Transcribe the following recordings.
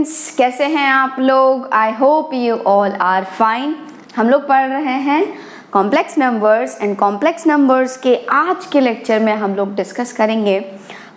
Students, कैसे हैं आप लोग? I hope you all are fine. हम लोग पढ़ रहे हैं complex numbers and complex numbers के आज के लेक्चर में हम लोग डिस्कस करेंगे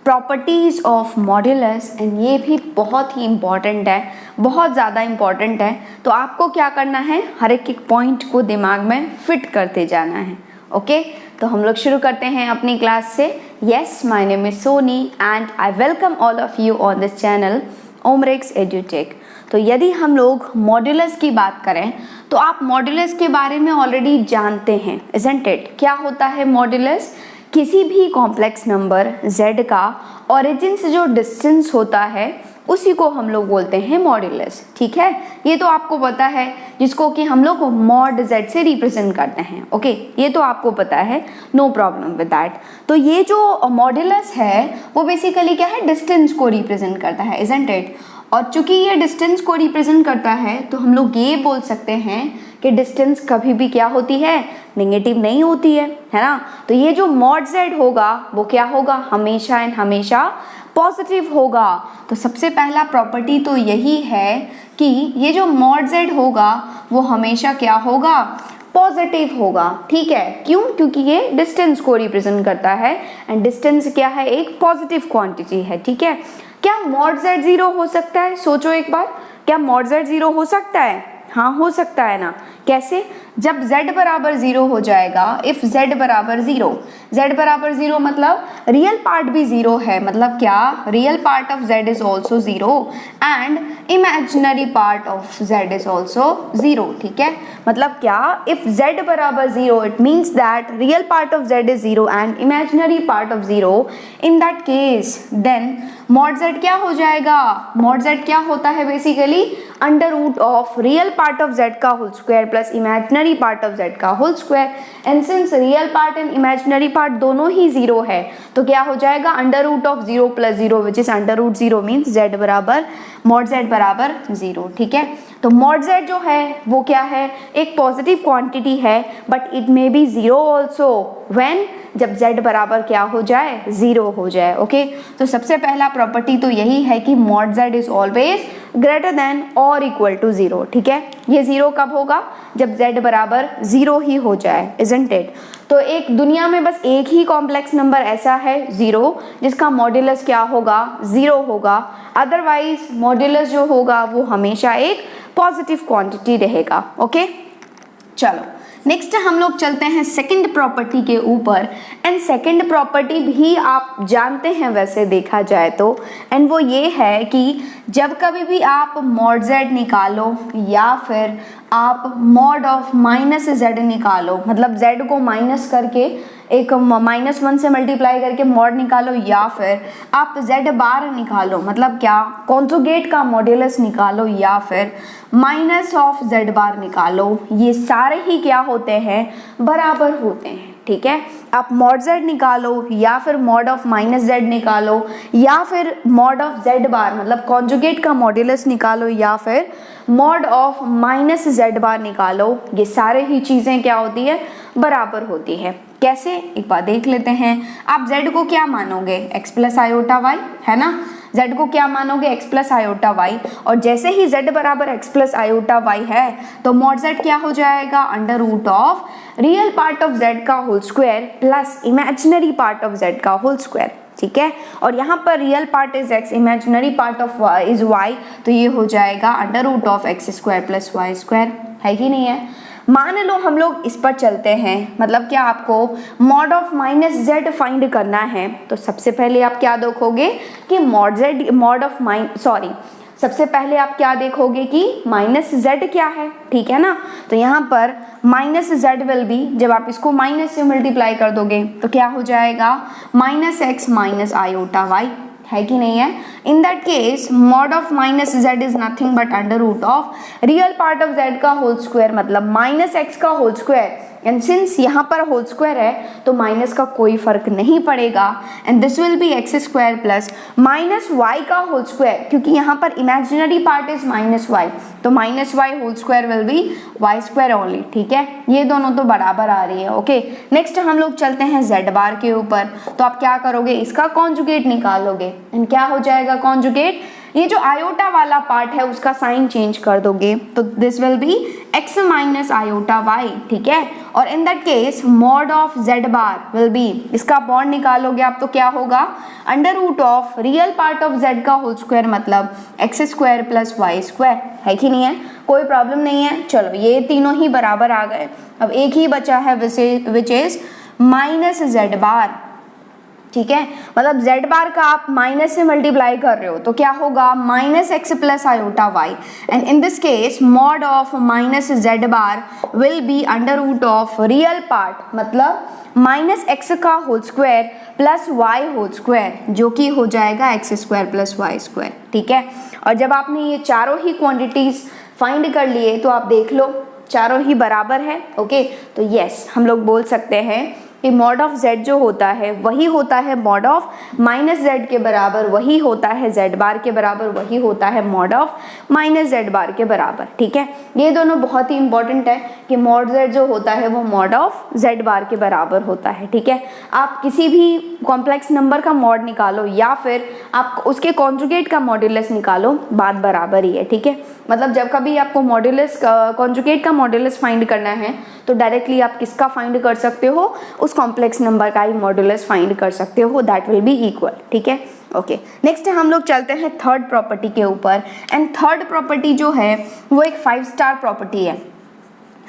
प्रॉपर्टीज़ ऑफ मॉड्यूलस। एंड ये भी बहुत ही इम्पॉर्टेंट है, बहुत ज़्यादा इम्पॉर्टेंट है। तो आपको क्या करना है, हर एक पॉइंट को दिमाग में फिट करते जाना है। ओके तो हम लोग शुरू करते हैं अपनी क्लास से। Yes, my name is Soni and I welcome all of you on this channel Omrex Edutech. तो यदि हम लोग मॉड्यूलस की बात करें तो आप मॉड्यूलस के बारे में ऑलरेडी जानते हैं, इजंट इट? क्या होता है मॉड्यूलस? किसी भी कॉम्प्लेक्स नंबर z का ओरिजिन से जो डिस्टेंस होता है उसी को हम लोग बोलते हैं मॉड्यूलस। ठीक है, ये तो आपको पता है, जिसको कि हम लोग मॉड z से रिप्रेजेंट करते हैं। ओके ये तो आपको पता है, नो प्रॉब्लम विद दैट। तो ये जो मॉड्यूलस है वो बेसिकली क्या है, डिस्टेंस को रिप्रेजेंट करता है, इजंट इट? और चूंकि ये डिस्टेंस को रिप्रेजेंट करता है तो हम लोग ये बोल सकते हैं कि डिस्टेंस कभी भी क्या होती है, नेगेटिव नहीं होती है ना। तो ये जो मॉड z होगा वो क्या होगा, हमेशा एंड हमेशा पॉजिटिव होगा। तो सबसे पहला प्रॉपर्टी तो यही है कि ये जो मॉड z होगा वो हमेशा क्या होगा, पॉजिटिव होगा। ठीक है, क्यों? क्योंकि ये डिस्टेंस को रिप्रेजेंट करता है एंड डिस्टेंस क्या है, एक पॉजिटिव क्वांटिटी है। ठीक है, क्या मॉड z 0 हो सकता है? सोचो एक बार, क्या मॉड z 0 हो सकता है? हाँ हो सकता है ना। कैसे? जब z बराबर 0 हो जाएगा, इफ z बराबर 0, z बराबर 0 मतलब रियल पार्ट भी 0 है, मतलब क्या, real part of z is also 0 and imaginary part of z is also 0। ठीक है, मतलब क्या, इफ z बराबर 0 it means that real part of z is 0 and imaginary part of 0। In that case then mod z क्या हो जाएगा? Mod z क्या होता है basically, under root of real part of z का whole square plus imaginary part of z का whole square. And since real part and imaginary part दोनों ही 0 है तो क्या हो जाएगा, under root of 0 plus 0 which is under root 0 means z बराबर मॉड z बराबर 0। ठीक है, तो मॉड z जो है वो क्या है, एक पॉजिटिव क्वांटिटी है, but it may be 0 also when, जब z बराबर क्या हो जाए, 0 हो जाए। ओके तो सबसे पहला प्रॉपर्टी तो यही है कि mod z is always greater than और इक्वल टू 0। ठीक है, ये 0 कब होगा, जब z बराबर 0 ही हो जाए, इजंट इट? तो एक दुनिया में बस एक ही कॉम्प्लेक्स नंबर ऐसा है 0 जिसका मॉड्यूलस क्या होगा, 0 होगा। अदरवाइज मॉड्यूलस जो होगा वो हमेशा एक पॉजिटिव क्वांटिटी रहेगा। ओके चलो नेक्स्ट हम लोग चलते हैं सेकंड प्रॉपर्टी के ऊपर। एंड सेकंड प्रॉपर्टी भी आप जानते हैं वैसे देखा जाए तो, एंड वो ये है कि जब कभी भी आप मॉड z निकालो या फिर आप मॉड ऑफ माइनस z निकालो, मतलब z को माइनस करके एक -1 से मल्टीप्लाई करके मॉड निकालो, या फिर आप z बार निकालो, मतलब क्या, कॉन्जुगेट का मॉड्यूलस निकालो, या फिर माइनस ऑफ z बार निकालो, ये सारे ही क्या होते हैं, बराबर होते हैं। ठीक है, आप मॉड z निकालो या फिर मॉड ऑफ माइनस z निकालो या फिर मॉड ऑफ z बार मतलब कॉन्जुगेट का मॉड्यूलस निकालो या फिर मॉड ऑफ माइनस z बार निकालो, ये सारे ही चीज़ें क्या होती है, बराबर होती है। कैसे, एक बार देख लेते हैं। आप z को क्या मानोगे, x प्लस आयोटा y, है ना? z को क्या मानोगे, x प्लस आयोटा y, और जैसे ही z बराबर x प्लस आयोटा y है तो मॉड z क्या हो जाएगा, under root of real part of z का whole square plus imaginary part of z का होल स्क्वायर। ठीक है, और यहाँ पर real part is x, imaginary part of is y, तो ये हो जाएगा under root of x square plus y square, है कि नहीं है? मान लो हम लोग इस पर चलते हैं, मतलब क्या, आपको mod of minus z find करना है। तो सबसे पहले आप क्या देखोगे कि सबसे पहले आप क्या देखोगे कि माइनस z क्या है। ठीक है ना, तो यहाँ पर माइनस z विल बी, जब आप इसको माइनस से मल्टीप्लाई कर दोगे तो क्या हो जाएगा, minus x minus iota y, है कि नहीं है? In that case mod of minus z is nothing but under root of real part of z का होल स्क्वायर मतलब माइनस x का होल स्क्वायर। एंड सिंस यहाँ पर होल स्क्वायर है तो माइनस का कोई फर्क नहीं पड़ेगा, and this will be x square plus minus y का होल स्क्वायर, क्योंकि यहाँ पर imaginary part is minus y, तो minus y whole square will be y square only. ठीक है, ये दोनों तो बराबर आ रही है। ओके नेक्स्ट हम लोग चलते हैं z बार के ऊपर। तो आप क्या करोगे, इसका कॉन्जुगेट निकालोगे, एंड क्या हो जाएगा कॉन्जुगेट, ये जो आयोटा वाला पार्ट है उसका साइन चेंज कर दोगे तो this will be x minus iota y, ठीक है। और in that case mod of z bar will be, इसका मॉड निकालोगे आप तो क्या होगा, under root of real part of z का होल स्क्वायर मतलब x square plus y square, है कि नहीं है, कोई प्रॉब्लम नहीं है। चलो ये तीनों ही बराबर आ गए, अब एक ही बचा है विच इज माइनस z बार, ठीक है। मतलब z बार का आप माइनस से मल्टीप्लाई कर रहे हो तो क्या होगा, minus x plus iota y, and in this case mod of minus z bar will be under root of real part मतलब माइनस एक्स का whole square plus y whole square, जो कि हो जाएगा x square plus y square, ठीक है। और जब आपने ये चारों ही क्वांटिटीज फाइंड कर लिए तो आप देख लो चारों ही बराबर है, ओके। तो यस हम लोग बोल सकते हैं कि मॉड ऑफ z जो होता है वही होता है मॉड ऑफ माइनस z के बराबर, वही होता है z बार के बराबर, वही होता है मॉड ऑफ माइनस z बार के बराबर, ठीक है। ये दोनों बहुत ही इंपॉर्टेंट है कि मॉड z जो होता है वो मॉड ऑफ z बार के बराबर होता है, ठीक है। आप किसी भी कॉम्प्लेक्स नंबर का मॉड निकालो या फिर आप उसके कॉन्जुगेट का मॉड्यूलस निकालो, बात बराबर ही है, ठीक है। मतलब जब कभी आपको मॉड्यूलस कॉन्जुगेट का मॉड्यूलस फाइंड करना है तो डायरेक्टली आप किसका फाइंड कर सकते हो, उस कॉम्प्लेक्स नंबर का ही मॉड्यूलस फाइंड कर सकते हो, दैट विल बी इक्वल, ठीक है। ओके नेक्स्ट हम लोग चलते हैं थर्ड प्रॉपर्टी के ऊपर, एंड थर्ड प्रॉपर्टी जो है वो एक 5 स्टार प्रॉपर्टी है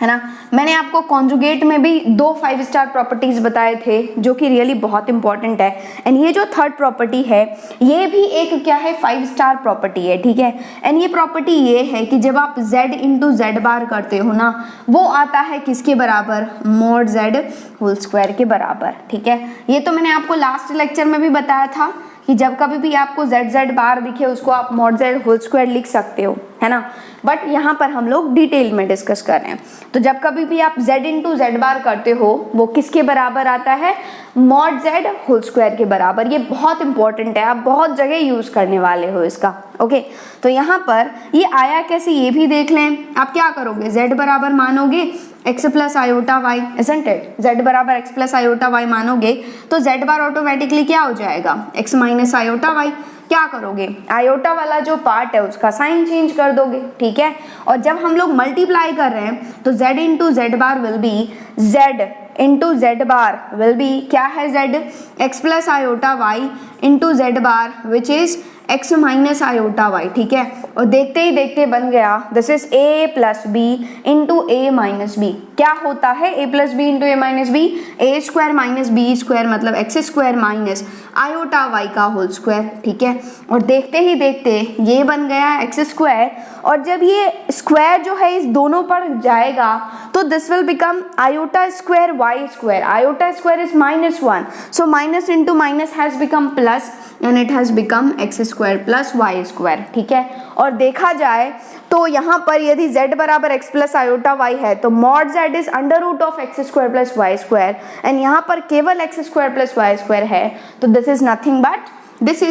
ना। मैंने आपको कॉन्जुगेट में भी 2 5 स्टार प्रॉपर्टीज बताए थे जो कि रियली बहुत इंपॉर्टेंट है, एंड ये जो थर्ड प्रॉपर्टी है ये भी एक क्या है 5 स्टार प्रॉपर्टी है, ठीक है। एंड ये प्रॉपर्टी ये है कि जब आप z इंटू जेड बार करते हो ना वो आता है किसके बराबर, मॉड z होल स्क्वायर के बराबर, ठीक है। ये तो मैंने आपको लास्ट लेक्चर में भी बताया था कि जब कभी भी आपको z बार दिखे उसको आप मॉड z होल स्क्वायर लिख सकते हो, है ना। बट यहाँ पर हम लोग डिटेल में डिस्कस कर रहे हैं, तो जब कभी भी आप z इंटू जेड बार करते हो वो किसके बराबर आता है, मॉड z होल स्क्वायर के बराबर। ये बहुत इंपॉर्टेंट है, आप बहुत जगह यूज करने वाले हो इसका, ओके। तो यहाँ पर ये आया कैसे ये भी देख लें। आप क्या करोगे, z बराबर मानोगे x plus iota y, isn't it, z बराबर x प्लस आयोटा वाई मानोगे तो z बार ऑटोमेटिकली क्या हो जाएगा, x माइनस आयोटा वाई। क्या करोगे, आयोटा वाला जो पार्ट है उसका साइन चेंज कर दोगे, ठीक है। और जब हम लोग मल्टीप्लाई कर रहे हैं तो z into z bar will be z into z bar will be क्या है, z x plus iota y into z bar which is x minus iota y, ठीक है। और देखते ही देखते बन गया this is a plus b into a minus b. क्या होता है a plus b into a minus b, a square minus b square मतलब x square minus iota y का होल स्क्वायर, ठीक है। और देखते ही देखते ये बन गया एक्स स्क्वायर, और जब ये स्क्वायर जो है इस दोनों पर जाएगा तो this will become iota square y square, iota square is -1, so minus into minus has become plus and it has become x square plus y square, ठीक है। और देखा जाए तो यहाँ पर यदि z बराबर x प्लस आयोटा वाई है तो mod z is under root of x square plus y square, and यहाँ पर केवल x square plus y square है तो this is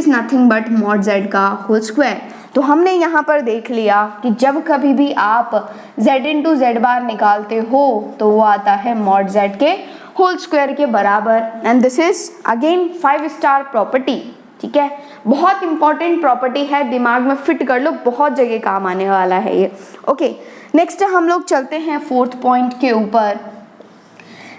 nothing but mod z का होल स्क्वायर। तो हमने यहाँ पर देख लिया कि जब कभी भी आप z इंटू जेड बार निकालते हो तो वो आता है मॉड z के होल स्क्वायर के बराबर, and this is again 5 star property, ठीक है। बहुत इंपॉर्टेंट प्रॉपर्टी है, दिमाग में फिट कर लो, बहुत जगह काम आने वाला है ये, ओके। नेक्स्ट हम लोग चलते हैं फोर्थ पॉइंट के ऊपर,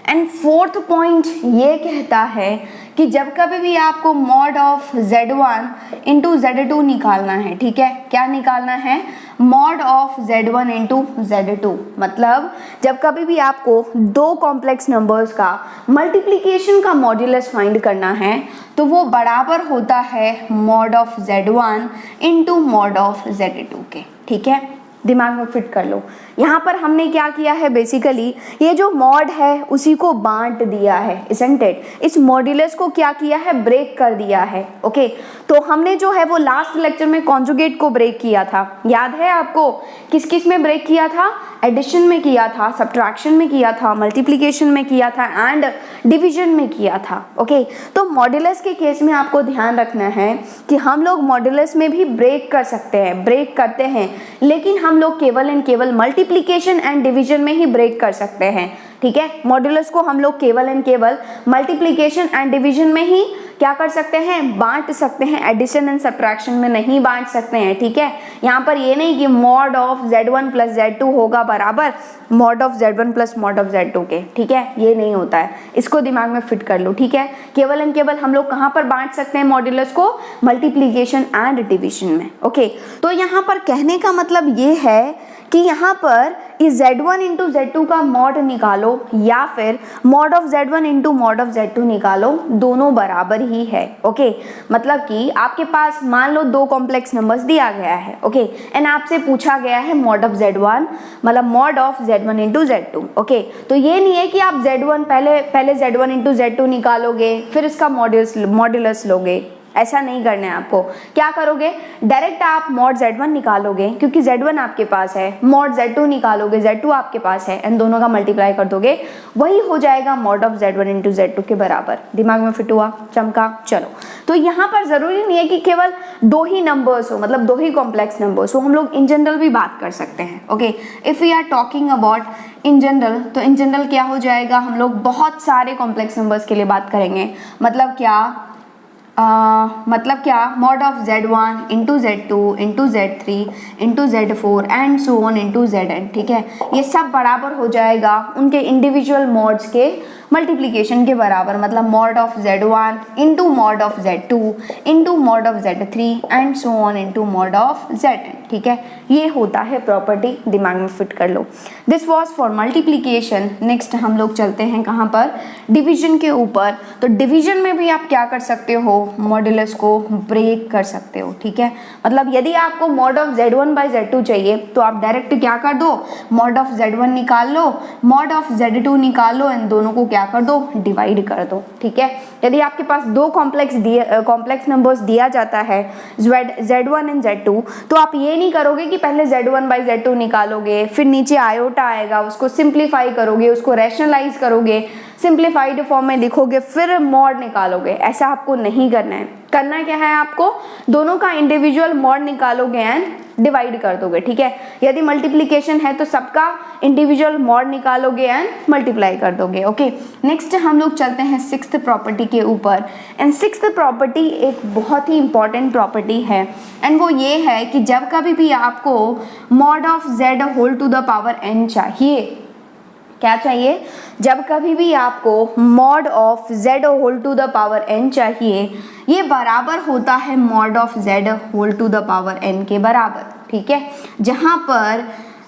एंड फोर्थ पॉइंट ये कहता है कि जब कभी भी आपको mod of z1 into z2 निकालना है, ठीक है। क्या निकालना है, mod of z1 into z2, मतलब जब कभी भी आपको 2 कॉम्प्लेक्स नंबर्स का मल्टीप्लिकेशन का मॉड्यूलस फाइंड करना है तो वो बराबर होता है mod of z1 into mod of z2 के, ठीक है। दिमाग में फिट कर लो। यहाँ पर हमने क्या किया है, बेसिकली ये जो मॉड है उसी को बांट दिया है, इजंट इट। इस मॉड्यूलस को क्या किया है, ब्रेक कर दिया है, ओके। तो हमने जो है वो लास्ट लेक्चर में कॉन्जुगेट को ब्रेक किया था, याद है आपको, किस किस में ब्रेक किया था, एडिशन में किया था, सब्ट्रैक्शन में किया था, मल्टीप्लिकेशन में किया था एंड डिवीजन में किया था, ओके। तो मॉड्यूलस के केस में आपको ध्यान रखना है कि हम लोग मॉड्यूलस में भी ब्रेक कर सकते हैं, ब्रेक करते हैं, लेकिन हम लोग केवल एंड केवल मल्टीप्लिकेशन एंड डिवीजन में ही ब्रेक कर सकते हैं, ठीक है। मॉड्यूलस को हम लोग केवल एंड केवल मल्टीप्लिकेशन एंड डिवीजन में ही क्या कर सकते हैं, बांट सकते हैं, एडिशन एंड सब्ट्रैक्शन में नहीं बांट सकते हैं, ठीक है। यहाँ पर ये नहीं कि mod of z1 plus z2 होगा बराबर mod of z1 plus mod of z2 के, ठीक है, ये नहीं होता है, इसको दिमाग में फिट कर लो, ठीक है। केवल एंड केवल हम लोग कहाँ पर बांट सकते हैं मॉड्यूलस को, मल्टीप्लीकेशन एंड डिविजन में, ओके। तो यहाँ पर कहने का मतलब ये है कि यहाँ पर इस z1 इंटू z2 का मॉड निकालो या फिर mod of z1 into mod of z2 निकालो, दोनों बराबर ही है, ओके। मतलब कि आपके पास मान लो दो कॉम्प्लेक्स नंबर्स दिया गया है, ओके, एंड आपसे पूछा गया है मॉड ऑफ z1 मतलब mod of z1 into z2, okay. तो ये नहीं है कि आप z1 पहले z1 इंटू z2 निकालोगे फिर इसका मॉड्यूलस लोगे, ऐसा नहीं करना है आपको। क्या करोगे, डायरेक्ट आप मॉड z1 निकालोगे क्योंकि z1 आपके पास है, मॉड z2 निकालोगे, z2 आपके पास है, एंड दोनों का मल्टीप्लाई कर दोगे, वही हो जाएगा mod of z1 into z2 के बराबर। दिमाग में फिट हुआ, चमका। चलो, तो यहाँ पर जरूरी नहीं है कि केवल दो ही नंबर्स हो, मतलब दो ही कॉम्प्लेक्स नंबर्स हो, हम लोग इन जनरल भी बात कर सकते हैं, okay. If we are talking about in general, तो इन जनरल क्या हो जाएगा, हम लोग बहुत सारे कॉम्प्लेक्स नंबर्स के लिए बात करेंगे। मतलब क्या, mod of z1 into z2 into z3 into z4 and so on into zn, ठीक है। ये सब बराबर हो जाएगा उनके इंडिविजुअल मॉड्स के मल्टीप्लिकेशन के बराबर, मतलब mod of z1 into mod of z2 into mod of z3 and so on into mod of zn, ठीक है। ये होता है प्रॉपर्टी, दिमाग में फिट कर लो। This was for multiplication. Next हम लोग चलते हैं कहाँ पर, डिवीजन के ऊपर। तो डिवीजन में भी आप क्या कर सकते हो, मॉड्यूलस को ब्रेक कर सकते हो, ठीक है। मतलब यदि आपको mod of z1 by z2 चाहिए तो आप डायरेक्ट क्या कर दो, मॉड ऑफ z1 निकाल लो, मॉड ऑफ z2 निकाल लो, एंड दोनों को क्या कर दो, डिवाइड कर दो, ठीक है। यदि आपके पास दो कॉम्प्लेक्स नंबर्स दिया जाता है z1 एंड z2, तो आप ये नहीं करोगे कि पहले z1 बाई z2 निकालोगे, फिर नीचे आयोटा आएगा, उसको सिंप्लीफाई करोगे, उसको रैशनलाइज करोगे, सिंप्लीफाइड फॉर्म में लिखोगे, फिर मॉड निकालोगे। ऐसा आपको नहीं करना है। करना क्या है आपको, दोनों का इंडिविजुअल मॉड निकालोगे एंड डिवाइड कर दोगे, ठीक है। यदि मल्टीप्लिकेशन है तो सबका इंडिविजुअल मॉड निकालोगे एंड मल्टीप्लाई कर दोगे, ओके। नेक्स्ट हम लोग चलते हैं सिक्स्थ प्रॉपर्टी के ऊपर, एंड सिक्स्थ प्रॉपर्टी एक बहुत ही इंपॉर्टेंट प्रॉपर्टी है, एंड वो ये है कि जब कभी भी आपको mod of z whole to the power n चाहिए, क्या चाहिए, जब कभी भी आपको mod of z whole to the power n चाहिए, ये बराबर होता है mod of z whole to the power n के बराबर, ठीक है।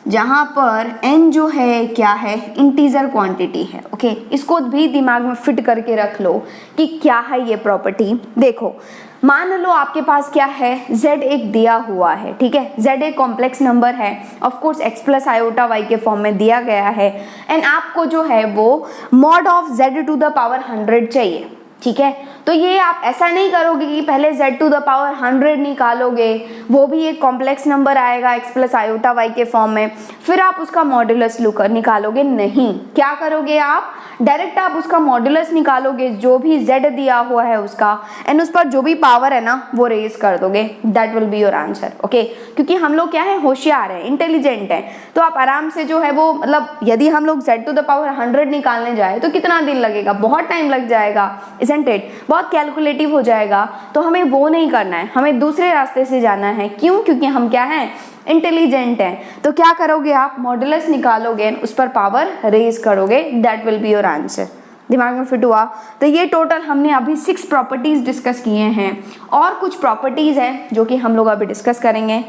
जहाँ पर n जो है क्या है, इंटीजर क्वांटिटी है, ओके। इसको भी दिमाग में फिट करके रख लो कि क्या है ये प्रॉपर्टी। देखो, मान लो आपके पास क्या है, z एक दिया हुआ है, ठीक है। z एक कॉम्प्लेक्स नंबर है, of course x plus iota y के फॉर्म में दिया गया है, एंड आपको जो है वो mod of z to the power 100 चाहिए, ठीक है। तो ये आप ऐसा नहीं करोगे कि पहले z टू द पावर 100 निकालोगे, वो भी एक कॉम्प्लेक्स नंबर आएगा x प्लस आयोटा y के फॉर्म में, फिर आप उसका मॉड्यूलस निकालोगे, नहीं। क्या करोगे आप, डायरेक्ट आप उसका मॉड्यूलस निकालोगे, जो भी z दिया हुआ है उसका, एंड उस पर जो भी पावर है ना वो रेज कर दोगे, that will be your answer, okay. क्योंकि हम लोग क्या है, होशियार है, इंटेलिजेंट है, तो आप आराम से जो है वो, मतलब यदि हम लोग z टू द पावर 100 निकालने जाए तो कितना दिन लगेगा, बहुत टाइम लग जाएगा, इजंट इट, बहुत कैलकुलेटिव हो जाएगा। तो हमें वो नहीं करना है, हमें दूसरे रास्ते से जाना है। क्यों, क्योंकि हम क्या हैं, इंटेलिजेंट हैं। तो क्या करोगे आप, मॉड्यूलस निकालोगे, उस पर पावर रेज करोगे, that will be your answer. दिमाग में फिट हुआ। तो ये टोटल हमने अभी 6 प्रॉपर्टीज डिस्कस किए हैं, और कुछ प्रॉपर्टीज हैं जो कि हम लोग अभी डिस्कस करेंगे।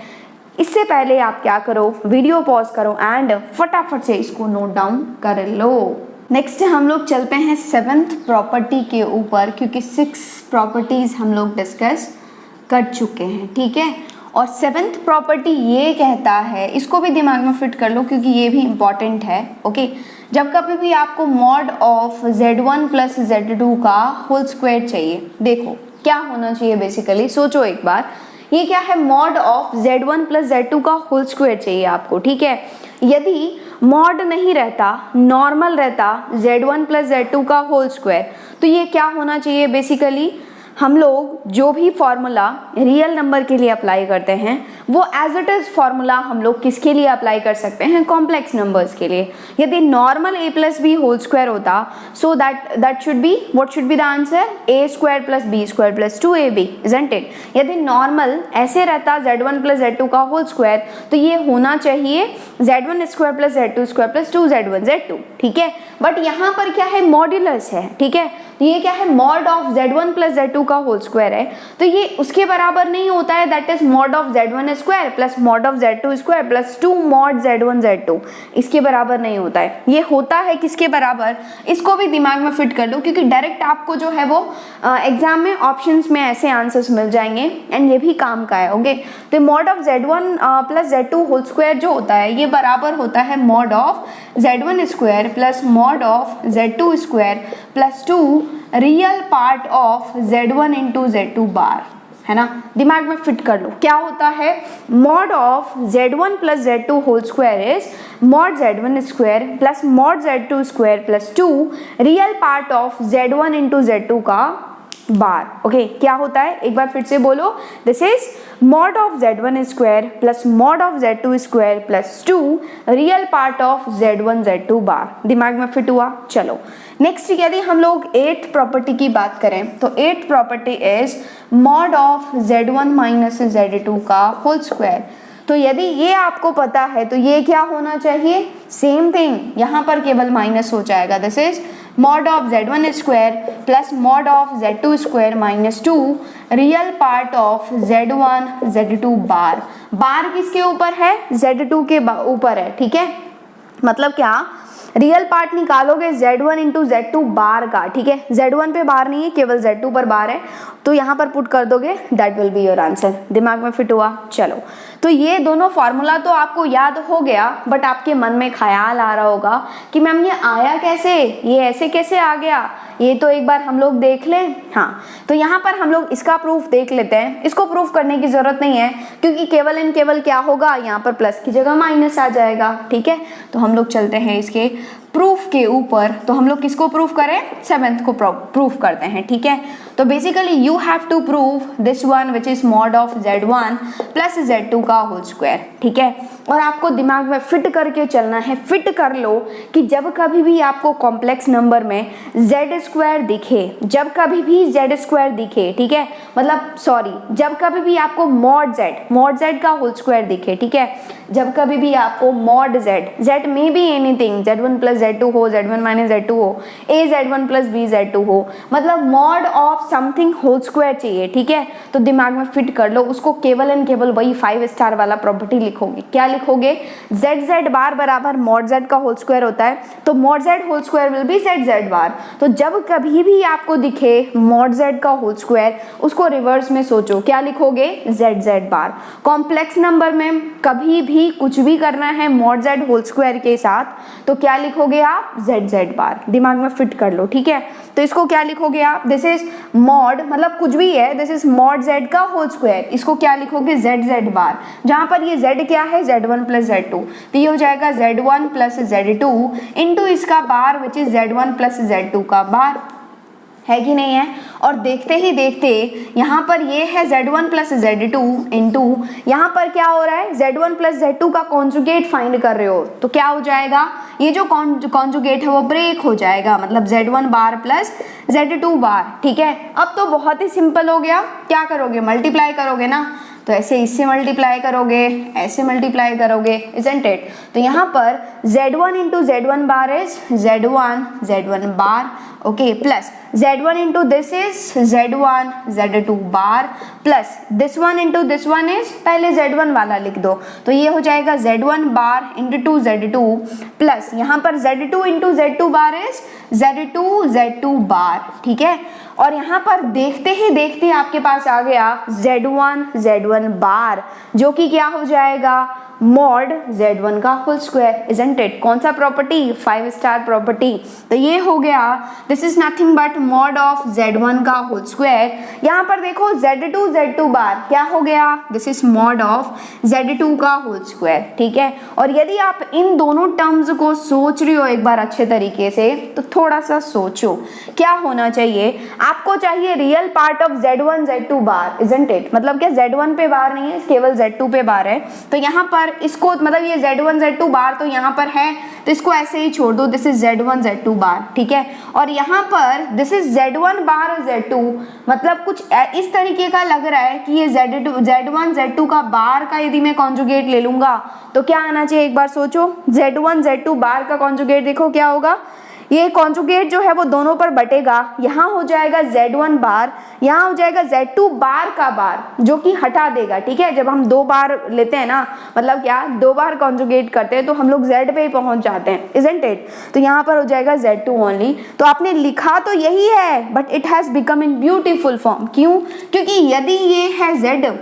इससे पहले आप क्या करो, वीडियो पॉज करो एंड फटाफट से इसको नोट डाउन कर लो। नेक्स्ट हम लोग चलते हैं 7th प्रॉपर्टी के ऊपर, क्योंकि 6 प्रॉपर्टीज हम लोग डिस्कस कर चुके हैं, ठीक है। और 7th प्रॉपर्टी ये कहता है, इसको भी दिमाग में फिट कर लो क्योंकि ये भी इम्पॉर्टेंट है, ओके। जब कभी भी आपको mod of z1 plus z2 का होल स्क्वायर चाहिए, देखो क्या होना चाहिए बेसिकली, सोचो एक बार, ये क्या है, mod of z1 plus z2 का होल स्क्वायर चाहिए आपको, ठीक है। यदि मॉड नहीं रहता, नॉर्मल रहता z1 प्लस z2 का होल स्क्वायर, तो ये क्या होना चाहिए, बेसिकली हम लोग जो भी फॉर्मूला रियल नंबर के लिए अप्लाई करते हैं वो एज इट इज फॉर्मूला हम लोग किसके लिए अप्लाई कर सकते हैं, कॉम्प्लेक्स नंबर्स के लिए। यदि normal a plus b whole square होता, so that should be, what should be the answer, a square plus b square plus 2ab, isn't it. यदि नॉर्मल ऐसे रहता z1 प्लस z2 का होल स्क्वायर, तो ये होना चाहिए z1 square plus z2 square plus 2z1 z2, ठीक है। बट यहाँ पर क्या है, मॉड्यूलस है, ठीक है। तो ये क्या है, mod of z1 plus z2 का होल स्क्वायर है, तो ये उसके बराबर नहीं होता है, that is mod of z1 square plus mod of z2 square plus 2 mod z1 z2, इसके बराबर नहीं होता है। ये होता है किसके बराबर, इसको भी दिमाग में फिट कर लो, क्योंकि डायरेक्ट आपको जो है वो एग्जाम में ऑप्शंस में ऐसे आंसर्स मिल जाएंगे एंड ये भी काम का है, ओके। तो mod of z1 plus z2 whole square जो होता है, ये बराबर होता है mod of z1 square plus mod of z2 square plus 2 real part of z1 into z2 bar, है ना। दिमाग में फिट कर लो, क्या होता है, mod of z1 plus z2 whole square is mod z1 square plus mod z2 square plus 2 real part of z1 into z2 का बार, okay. क्या होता है, एक बार फिर से बोलो, this is mod of z1 square plus mod of z2 square plus 2 real part of z1 z2 बार। दिमाग में फिट हुआ, चलो नेक्स्ट। यदि हम लोग 8th प्रॉपर्टी की बात करें, तो 8th property is mod of z1 minus z2 का होल स्क्वायर। तो यदि ये आपको पता है, तो ये क्या होना चाहिए, सेम थिंग, यहाँ पर केवल माइनस हो जाएगा, this is mod of z1 square plus mod of z2 square minus 2 real part of z1 z2 बार। बार किसके ऊपर है, z2 के ऊपर है, ठीक है। मतलब क्या, रियल पार्ट निकालोगे z1 इंटू z2 बार का, ठीक है। z1 पे बार नहीं है, केवल z2 पर बार है, तो यहाँ पर पुट कर दोगे, that will be your answer. दिमाग में फिट हुआ, चलो। तो ये दोनों फॉर्मूला तो आपको याद हो गया, बट आपके मन में ख्याल आ रहा होगा कि मैम ये आया कैसे, ये ऐसे कैसे आ गया, ये तो एक बार हम लोग देख लें। हाँ, तो यहाँ पर हम लोग इसका प्रूफ देख लेते हैं। इसको प्रूफ करने की जरूरत नहीं है, क्योंकि केवल एंड केवल क्या होगा, यहाँ पर प्लस की जगह माइनस आ जाएगा, ठीक है। तो हम लोग चलते हैं इसके प्रूफ के ऊपर। तो हम लोग किसको प्रूफ करें, 7th को प्रूफ करते हैं, ठीक है। तो basically you have to prove this one which is mod of z1 plus z2 का होल स्क्वायर, ठीक है। और आपको दिमाग में फिट करके चलना है, फिट कर लो कि जब कभी भी आपको कॉम्प्लेक्स नंबर में z स्क्वायर दिखे, जब कभी भी z स्क्वायर दिखे, ठीक है, मतलब सॉरी, जब कभी भी आपको मॉड z का होल स्क्वायर दिखे, ठीक है, जब कभी भी आपको मॉड z में be anything, z1 plus z2 हो, z1 माइनस z2 हो, a z1 plus b z2 हो, मतलब mod of something whole square चाहिए, ठीक है। तो दिमाग में फिट कर लो, उसको केवल एंड केवल वही 5 स्टार वाला प्रॉपर्टी लिखोगे। क्या लिखोगे, z बार बराबर मॉड z का होल स्क्वायर होता है, तो mod z whole square will be z bar. तो जब कभी भी आपको दिखे मॉड z का होल स्क्वायर, उसको रिवर्स में सोचो, क्या लिखोगे, z बार। कॉम्प्लेक्स नंबर में कभी भी कुछ भी करना है मॉड z होल स्क्वायर के साथ, तो क्या लिखोगे आप, z बार। दिमाग में फिट कर लो, ठीक है। तो इसको क्या लिखोगे आप, दिस इज मॉड, मतलब कुछ भी है, दिस इज मॉड z का होल स्क्वायर, इसको क्या लिखोगे, z बार। जहां पर ये z क्या है, z1 प्लस z2, तो ये हो जाएगा z1 प्लस z2 इंटू इसका bar which is z1 plus z2 का बार, है कि नहीं है। और देखते ही देखते यहाँ पर ये है z1 प्लस z2 इंटू यहाँ पर क्या हो रहा है, z1 प्लस z2 का कॉन्जुगेट फाइंड कर रहे हो, तो क्या हो जाएगा, ये जो कॉन्जुगेट है वो ब्रेक हो जाएगा, मतलब z1 बार प्लस z2 बार, ठीक है। अब तो बहुत ही सिंपल हो गया, क्या करोगे, मल्टीप्लाई करोगे ना, तो ऐसे इससे मल्टीप्लाई करोगे, ऐसे मल्टीप्लाई करोगे, इजंट इट। तो यहाँ पर z1 into z1 bar is z1 bar, okay, plus z1 into this is z1 z2 bar, plus this one into this one is, पहले z1 वाला लिख दो, तो ये हो जाएगा z1 bar into z2 plus यहाँ पर z2 into z2 bar is z2 बार, ठीक है। और यहाँ पर देखते ही देखते आपके पास आ गया z1 बार, जो कि क्या हो जाएगा, मॉड z1 का होल स्क्वायर, इजंट इट? कौन सा प्रॉपर्टी? 5 star property. तो ये हो गया, this is nothing but mod of z1 का होल स्क्वायर। यहाँ पर देखो z2 बार क्या हो गया, this is mod of z2 का होल स्क्वायर, ठीक है। और यदि आप इन दोनों टर्म्स को सोच रही हो एक बार अच्छे तरीके से, तो थोड़ा सा सोचो क्या होना चाहिए। आपको चाहिए real part of z1 z2 bar, isn't it? मतलब क्या z1 पे बार नहीं है, केवल z2 पे बार है। तो यहाँ पर इसको मतलब ये z1 z2 बार तो यहाँ पर है, तो इसको ऐसे ही छोड़ दो, दिस इज z1 z2 बार, ठीक है। और यहाँ पर this is z1 bar z2, मतलब कुछ इस तरीके का लग रहा है कि ये z1 z2 का बार का यदि मैं कॉन्जुगेट ले लूंगा तो क्या आना चाहिए, एक बार सोचो। z1 z2 बार का कॉन्जुगेट देखो क्या होगा, ये कॉन्जुगेट जो है वो दोनों पर बटेगा, यहाँ हो जाएगा z1 बार, यहाँ हो जाएगा z2 बार का बार, जो कि हटा देगा, ठीक है। जब हम 2 बार लेते हैं ना, मतलब क्या 2 बार कॉन्जुगेट करते हैं तो हम लोग z पे ही पहुंच जाते हैं, इजंट इट? तो यहाँ पर हो जाएगा z2 ओनली। तो आपने लिखा तो यही है, but it has become in beautiful form. क्यों? क्योंकि यदि ये है z,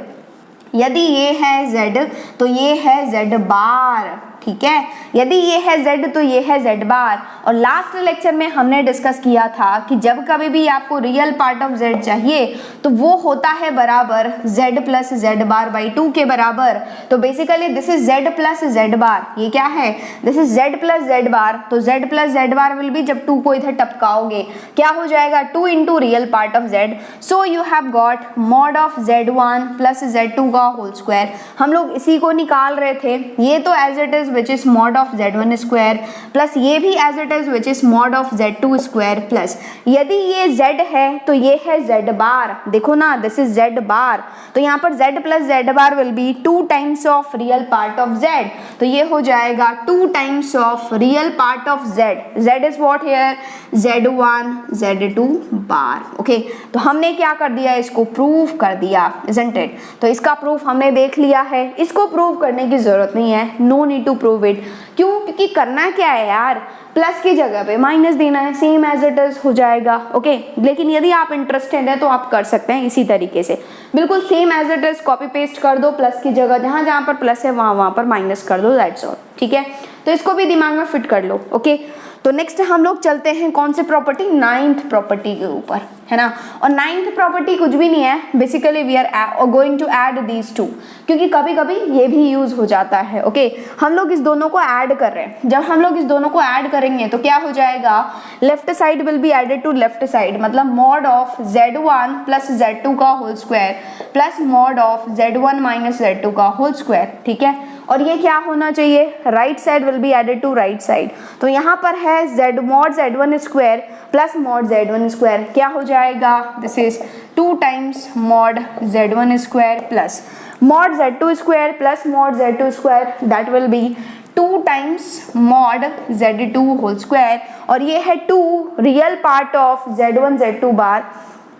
यदि ये है z तो ये है z बार, ठीक है। यदि ये है z तो ये है z बार। और लास्ट लेक्चर में हमने डिस्कस किया था कि जब कभी भी आपको रियल पार्ट ऑफ z चाहिए तो वो होता है बराबर z plus z bar by 2 के बराबर। तो basically this is z plus z बार, ये क्या है, this is z plus z bar. तो z plus z bar will B, जब 2 को इधर टपकाओगे क्या हो जाएगा, 2 into real part of z। So you have got mod of z1 plus z2 का होल स्क्वायर। हम लोग इसी को निकाल रहे थे, ये तो as it is which is mod of z1 square plus ये भी as it is which is mod of z2 square plus यदि ये z है तो ये है z बार, देखो ना दिस इज z बार। तो यहाँ पर z plus z bar will be 2 times of real part of z। तो ये हो जाएगा 2 times of real part of z। z is what here, z1 z2 bar, okay. तो हमने क्या कर दिया, इसको प्रूव कर दिया, इजंट इट? तो इसका प्रूफ हमने देख लिया है, इसको प्रूव करने की जरूरत नहीं है, no need to prove it. क्यों? क्योंकि करना क्या है यार, प्लस की जगह पे माइनस देना है, सेम एज इट इज हो जाएगा, ओके। लेकिन यदि आप इंटरेस्टेड है तो आप कर सकते हैं इसी तरीके से, बिल्कुल same as it is copy paste कर दो, प्लस की जगह जहां जहां पर प्लस है वहां पर माइनस कर दो, दैट्स ऑल, ठीक है। तो इसको भी दिमाग में फिट कर लो, ओके। तो नेक्स्ट हम लोग चलते हैं कौन से प्रॉपर्टी, 9th प्रॉपर्टी के ऊपर, है ना। और 9th प्रॉपर्टी कुछ भी नहीं है, basically we are going to add these two, क्योंकि कभी कभी ये भी यूज हो जाता है, ओके। हम लोग इस दोनों को ऐड कर रहे हैं, जब हम लोग इस दोनों को ऐड करेंगे तो क्या हो जाएगा, left side will be added to left side, मतलब mod of z1 plus z2 का whole square plus mod of z1 minus z2 का होल स्क्वायर, ठीक है। और ये क्या होना चाहिए, right side will be added to right side. तो यहाँ पर है z mod z1 square plus mod z1 square, क्या हो जाएगा, this is 2 times mod z1 square plus mod z2 square plus mod z2 square, that will be 2 times mod z2 whole square. और ये है 2 real part of z1 z2 bar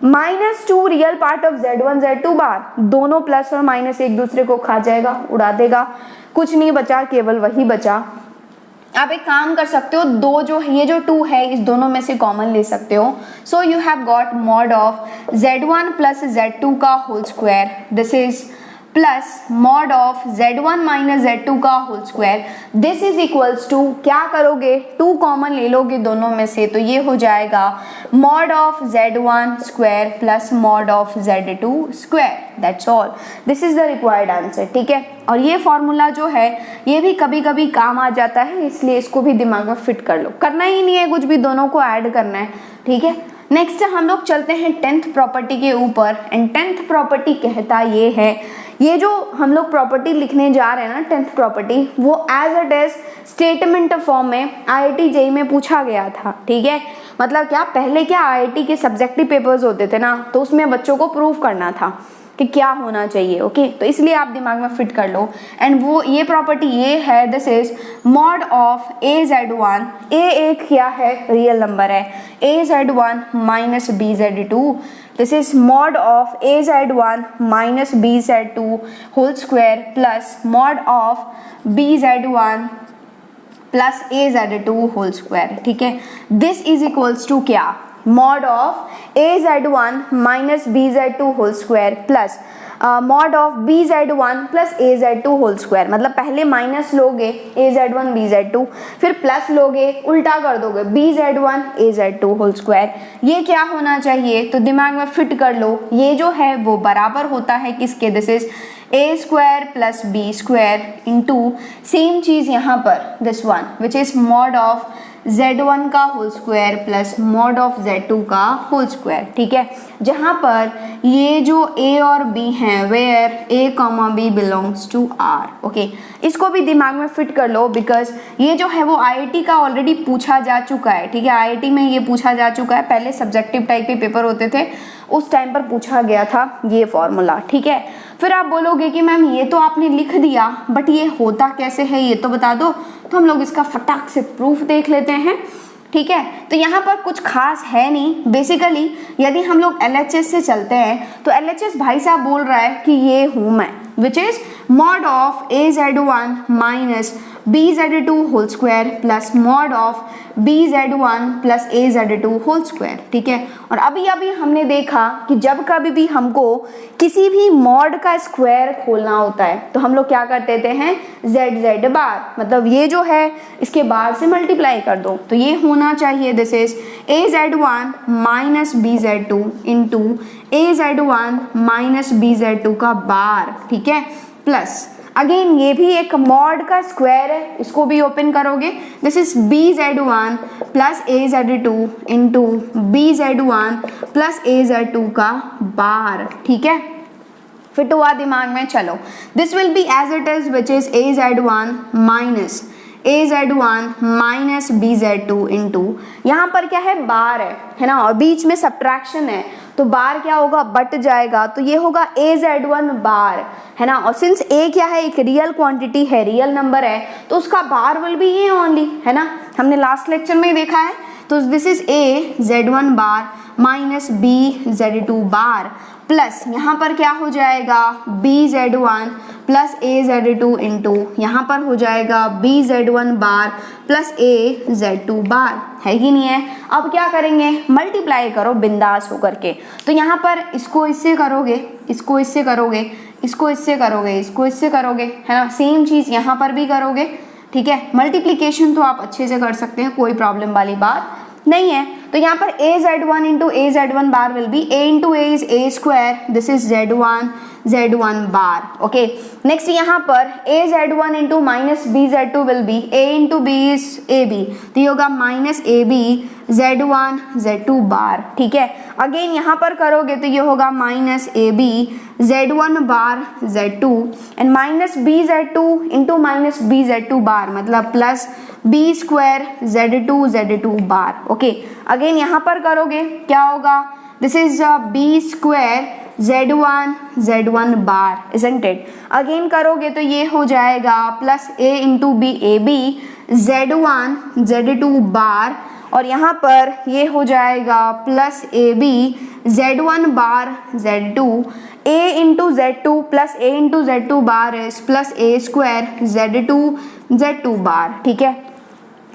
minus 2 real part of z1 z2 bar, दोनों plus और minus एक दूसरे को खा जाएगा, उड़ा देगा, कुछ नहीं बचा, केवल वही बचा। आप एक काम कर सकते हो, दो जो ये जो 2 है इस दोनों में से कॉमन ले सकते हो। So you have got mod of z1 plus z2 का whole square, this is plus mod of z1 minus z2 का whole square, this is equals to, क्या करोगे 2 कॉमन ले लोगे दोनों में से, तो ये हो जाएगा mod of z1 square plus mod of z2 square, that's all, this is the required answer, ठीक है। और ये फॉर्मूला जो है ये भी कभी कभी काम आ जाता है, इसलिए इसको भी दिमाग में फिट कर लो, करना ही नहीं है कुछ भी, दोनों को ऐड करना है, ठीक है। नेक्स्ट हम लोग चलते हैं 10th प्रॉपर्टी के ऊपर। एंड 10th प्रॉपर्टी कहता ये है, ये जो हम लोग प्रॉपर्टी लिखने जा रहे हैं ना 10th प्रॉपर्टी, वो as it is statement form में IIT JEE में पूछा गया था, ठीक है। मतलब क्या, पहले क्या IIT के सब्जेक्टिव पेपर्स होते थे ना, तो उसमें बच्चों को प्रूव करना था कि क्या होना चाहिए, ओके। तो इसलिए आप दिमाग में फिट कर लो। एंड वो ये प्रॉपर्टी ये है, this is mod of AZ1, A एक क्या है, रियल नंबर है, AZ1 minus BZ2, this is mod of AZ1 minus BZ2 whole square plus mod of BZ1 plus AZ2 whole square, ठीक है। दिस इज इक्वल्स टू क्या, mod of AZ1 minus BZ2 whole square plus mod of BZ1 plus AZ2 whole square, मतलब पहले minus लोगे AZ1 BZ2, फिर plus लोगे, उल्टा कर दोगे BZ1 AZ2 होल स्क्वायर। ये क्या होना चाहिए, तो दिमाग में फिट कर लो, ये जो है वो बराबर होता है किसके, this is a square plus b square into same चीज यहाँ पर this one which is mod of Z1 का whole square plus mod of Z2 का होल स्क्वायर। ठीक है, जहाँ पर ये जो a और b हैं where a comma b belongs to r। Okay, इसको भी दिमाग में फिट कर लो बिकॉज ये जो है वो IIT का ऑलरेडी पूछा जा चुका है। ठीक है, IIT में ये पूछा जा चुका है, पहले सब्जेक्टिव टाइप के पेपर होते थे उस टाइम पर पूछा गया था ये फॉर्मूला। ठीक है, फिर आप बोलोगे कि मैम ये तो आपने लिख दिया बट ये होता कैसे है ये तो बता दो, तो हम लोग इसका फटाक से प्रूफ देख लेते हैं। ठीक है, तो यहाँ पर कुछ खास है नहीं, बेसिकली यदि हम लोग LHS से चलते हैं तो LHS भाई साहब बोल रहा है कि ये हूँ मैं, which is mod of AZ1 minus BZ2 whole square plus mod of BZ1 plus AZ2 whole square. ठीक है, और अभी अभी हमने देखा कि जब कभी भी हमको किसी भी मॉड का स्क्वायर खोलना होता है तो हम लोग क्या कर देते हैं, ZZ बार, मतलब ये जो है इसके बार से मल्टीप्लाई कर दो, तो ये होना चाहिए this is AZ1 minus BZ2 into AZ1 minus BZ2 का बार। ठीक है, प्लस अगेन ये भी एक मॉड का स्क्वायर है, इसको भी ओपन करोगे, this is BZ1 plus AZ2 into BZ1 plus AZ2 का बार। ठीक है, फिट हुआ दिमाग में, चलो this will be as it is which is AZ1 minus AZ1 minus BZ2 into यहाँ पर क्या है, बार है ना, और बीच में सब्ट्रैक्शन है तो बार क्या होगा, बट जाएगा, तो ये होगा AZ1 बार, है ना, और सिंस A क्या है, एक रियल क्वांटिटी है, रियल नंबर है, तो उसका बार विल बी ये ओनली, है ना, हमने लास्ट लेक्चर में ही देखा है। तो this is AZ1 bar minus BZ2 bar plus यहाँ पर क्या हो जाएगा, BZ1 प्लस AZ2 इंटू यहाँ पर हो जाएगा BZ1 बार प्लस AZ2 बार, है कि नहीं है। अब क्या करेंगे, मल्टीप्लाई करो बिंदास होकर के, तो यहाँ पर इसको इससे करोगे, इसको इससे करोगे, इसको इससे करोगे, इसको इससे करोगे, है ना, सेम चीज़ यहाँ पर भी करोगे। ठीक है, मल्टीप्लीकेशन तो आप अच्छे से कर सकते हैं, कोई प्रॉब्लम वाली बात नहीं है। तो यहाँ पर AZ1 into AZ1 bar will B A into A is A square, this is Z1 bar. Okay, next यहाँ पर AZ1 into minus BZ2 will be A into B is AB, तो ये होगा माइनस AB Z1 Z2 बार। ठीक है, again यहाँ पर करोगे तो ये होगा minus AB Z1 bar Z2 and minus BZ2 into minus BZ2 बार, मतलब प्लस B स्क्वायर Z2 बार। ओके, अगेन यहाँ पर करोगे क्या होगा, this is B square Z1 bar, isn't it? Again करोगे तो ये हो जाएगा plus A into B AB Z2 बार, और यहाँ पर ये हो जाएगा plus AB Z1 bar Z2, A into Z2 plus A into Z2 bar is plus A square Z2 बार। ठीक है,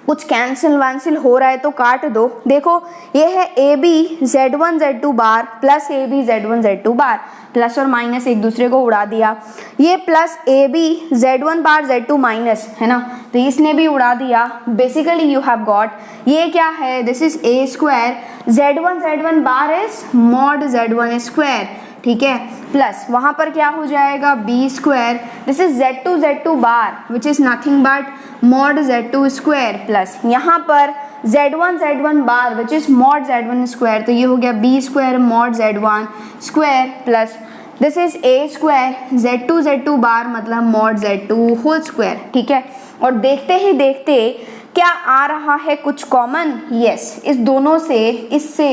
कुछ कैंसिल वैंसिल हो रहा है तो काट दो। देखो ये है AB Z1 बार प्लस AB Z1 बार, प्लस और माइनस एक दूसरे को उड़ा दिया, ये प्लस AB Z1 बार Z2 माइनस, है ना, तो इसने भी उड़ा दिया। बेसिकली यू हैव गॉट ये क्या है, this is A square Z1 bar is mod Z1 square. ठीक है, प्लस वहां पर क्या हो जाएगा B square, this is Z2 bar which is nothing but mod Z2 square, plus यहाँ पर Z1 bar which is mod Z1 square, तो ये हो गया B square mod Z1 square plus this is A square Z2 बार मतलब mod Z2 whole square. ठीक है, और देखते ही देखते क्या आ रहा है कुछ कॉमन, यस, इस दोनों से, इससे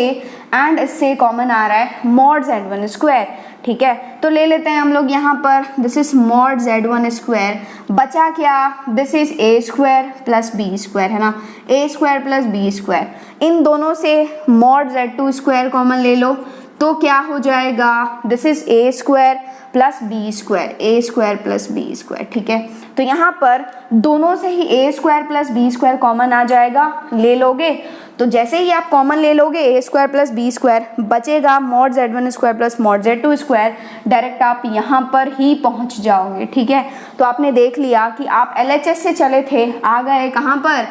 एंड इससे कॉमन आ रहा है मॉड Z1 स्क्वायर। ठीक है, तो ले लेते हैं हम लोग यहाँ पर, this is mod Z1 square, बचा क्या, this is A square plus B square, है ना, A square plus B square, इन दोनों से मॉड Z2 स्क्वायर कॉमन ले लो तो क्या हो जाएगा, this is A square plus B square, A square plus B square. ठीक है, तो यहाँ पर दोनों से ही A square plus B square common आ जाएगा, ले लोगे तो जैसे ही आप कॉमन ले लोगे ए स्क्वायर प्लस बी स्क्वायर, बचेगा mod z1 square plus mod z2 square, direct आप यहाँ पर ही पहुँच जाओगे। ठीक है, तो आपने देख लिया कि आप LHS से चले थे, आ गए कहाँ पर,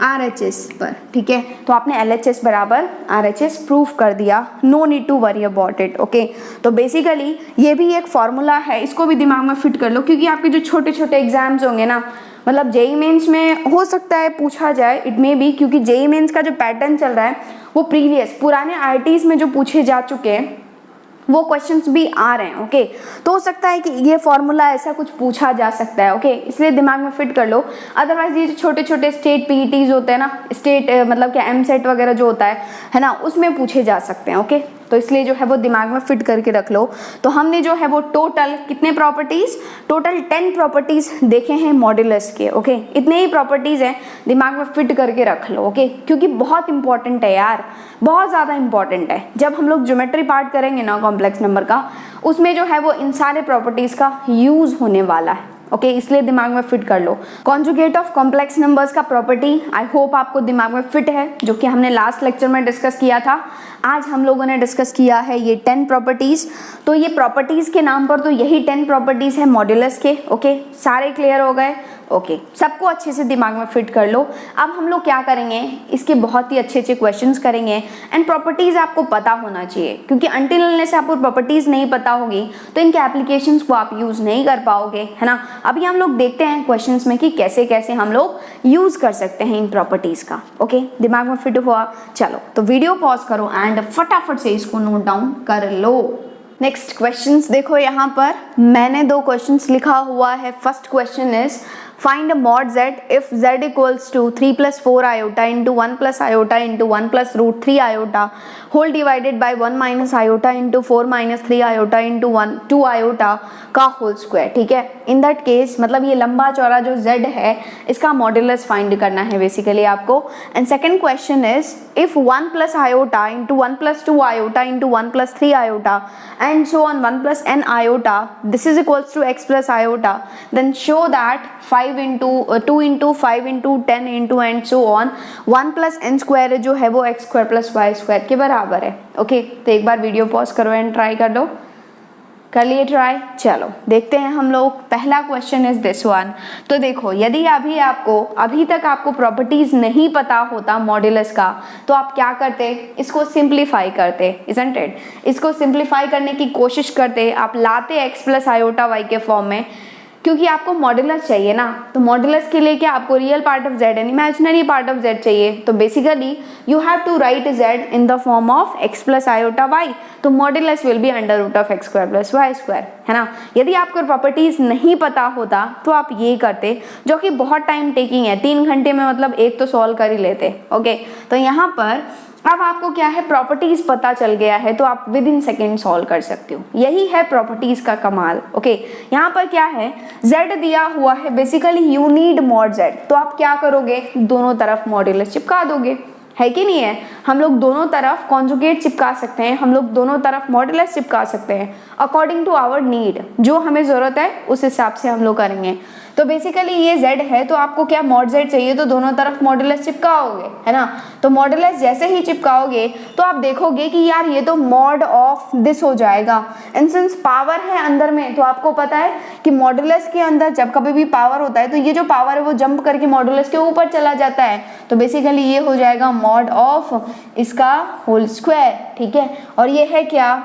RHS पर। ठीक है, तो आपने LHS बराबर RHS प्रूफ कर दिया, no need to worry about it. Okay, तो बेसिकली ये भी एक फॉर्मूला है, इसको भी दिमाग में फिट कर लो, क्योंकि आपके जो छोटे छोटे एग्जाम्स होंगे ना, मतलब जेई मेंस में हो सकता है पूछा जाए, इट मे बी, क्योंकि जेई मेंस का जो पैटर्न चल रहा है वो प्रीवियस पुराने IITs में जो पूछे जा चुके हैं वो क्वेश्चंस भी आ रहे हैं। ओके, तो हो सकता है कि ये फॉर्मूला ऐसा कुछ पूछा जा सकता है। ओके, इसलिए दिमाग में फिट कर लो, अदरवाइज ये जो छोटे छोटे स्टेट PETs होते हैं ना, स्टेट मतलब क्या MSET वगैरह जो होता है ना, उसमें पूछे जा सकते हैं। ओके, तो इसलिए जो है वो दिमाग में फिट करके रख लो। तो हमने जो है वो टोटल कितने प्रॉपर्टीज, टोटल 10 प्रॉपर्टीज देखे हैं मॉड्यूलस के। ओके, इतने ही प्रॉपर्टीज हैं, दिमाग में फिट करके रख लो। ओके, क्योंकि बहुत इंपॉर्टेंट है यार, बहुत ज़्यादा इंपॉर्टेंट है। जब हम लोग ज्योमेट्री पार्ट करेंगे ना कॉम्प्लेक्स नंबर का, उसमें जो है वो इन सारे प्रॉपर्टीज का यूज होने वाला है। ओके, इसलिए दिमाग में फिट कर लो। कॉन्जुगेट ऑफ कॉम्प्लेक्स नंबर्स का प्रॉपर्टी आई होप आपको दिमाग में फिट है, जो कि हमने लास्ट लेक्चर में डिस्कस किया था। आज हम लोगों ने डिस्कस किया है ये 10 प्रॉपर्टीज। तो ये प्रॉपर्टीज के नाम पर तो यही 10 प्रॉपर्टीज है मॉड्यूलस के। ओके, सारे क्लियर हो गए। ओके, सबको अच्छे से दिमाग में फिट कर लो। अब हम लोग क्या करेंगे, इसके बहुत ही अच्छे अच्छे क्वेश्चंस करेंगे। एंड प्रॉपर्टीज आपको पता होना चाहिए, क्योंकि अनटिल अनलेस आपको प्रॉपर्टीज नहीं पता होगी तो इनके एप्लीकेशंस को आप यूज नहीं कर पाओगे, है ना। अभी हम लोग देखते हैं क्वेश्चंस में कि कैसे कैसे हम लोग यूज कर सकते हैं इन प्रॉपर्टीज का। ओके, दिमाग में फिट हुआ, चलो तो वीडियो पॉज करो एंड फटाफट से इसको नोट डाउन कर लो। नेक्स्ट क्वेश्चंस देखो, यहाँ पर मैंने 2 क्वेश्चंस लिखा हुआ है। First question is find a mod z if z equals to 3 plus 4 iota into 1 plus iota into 1 plus root 3 iota whole divided by 1 minus iota into 4 minus 3 iota into 2 iota का whole square. ठीक है, in that case मतलब ये लंबा चौड़ा जो z है इसका मॉड्यूलस फाइंड करना है बेसिकली आपको। And second question is if 1 plus iota into 1 plus 2 iota into 1 plus 3 iota and so on 1 plus n iota this is equals to x plus iota, then show that 5 into 2 into 5 into 10 into and so on 1 plus n square जो है वो x square plus y square के बराबर है। Okay, तो एक बार video pause करो and try कर दो। कर लिए ट्राई, चलो देखते हैं हम लोग। पहला क्वेश्चन इज दिस वन। तो देखो, यदि अभी तक आपको प्रॉपर्टीज नहीं पता होता मॉड्यूलस का, तो आप क्या करते, इसको सिंप्लीफाई करते, इजंट इट। इसको सिंप्लीफाई करने की कोशिश करते, आप लाते x प्लस आयोटा वाई के फॉर्म में, क्योंकि आपको मॉड्यूलस चाहिए ना। तो मॉड्यूलस के लिए क्या, आपको real part of z and imaginary part of z चाहिए। तो basically you have to write z in the form of x plus iota y। तो modulus will be under root of x square plus y square, है ना। यदि आपको properties नहीं पता होता तो आप ये करते, जो कि बहुत टाइम टेकिंग है, 3 घंटे में मतलब एक तो सॉल्व कर ही लेते। ओके, तो यहाँ पर अब आपको क्या है, प्रॉपर्टीज पता चल गया है, तो आप विद इन सेकेंड सॉल्व कर सकते हो। यही है प्रॉपर्टीज का कमाल। ओके, यहाँ पर क्या है, z दिया हुआ है, basically you need mod z। तो आप क्या करोगे, दोनों तरफ मॉड्यूलस चिपका दोगे, है कि नहीं है। हम लोग दोनों तरफ कॉन्जुगेट चिपका सकते हैं, हम लोग दोनों तरफ मॉड्यूलस चिपका सकते हैं, अकॉर्डिंग टू आवर नीड। जो हमें जरूरत है उस हिसाब से हम लोग करेंगे। तो बेसिकली ये z है, तो आपको क्या मॉड z चाहिए, तो दोनों तरफ मॉड्यूलस चिपकाओगे, है ना। तो मॉड्यूलस जैसे ही चिपकाओगे तो आप देखोगे कि यार ये तो मॉड ऑफ दिस हो जाएगा। एंड सिंस पावर है अंदर में, तो आपको पता है कि मॉड्यूलस के अंदर जब कभी भी पावर होता है तो ये जो पावर है वो जंप करके मॉड्यूलस के ऊपर चला जाता है। तो बेसिकली ये हो जाएगा मॉड ऑफ इसका होल स्क्वायर। ठीक है, और ये है क्या,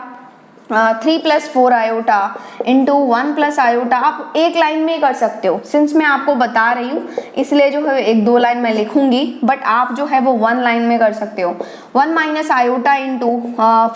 3 plus 4 iota into 1 plus iota. आप एक लाइन में कर सकते हो, सिंस मैं आपको बता रही हूँ इसलिए जो है 1-2 लाइन में लिखूंगी, बट आप जो है वो 1 लाइन में कर सकते हो। 1 minus iota into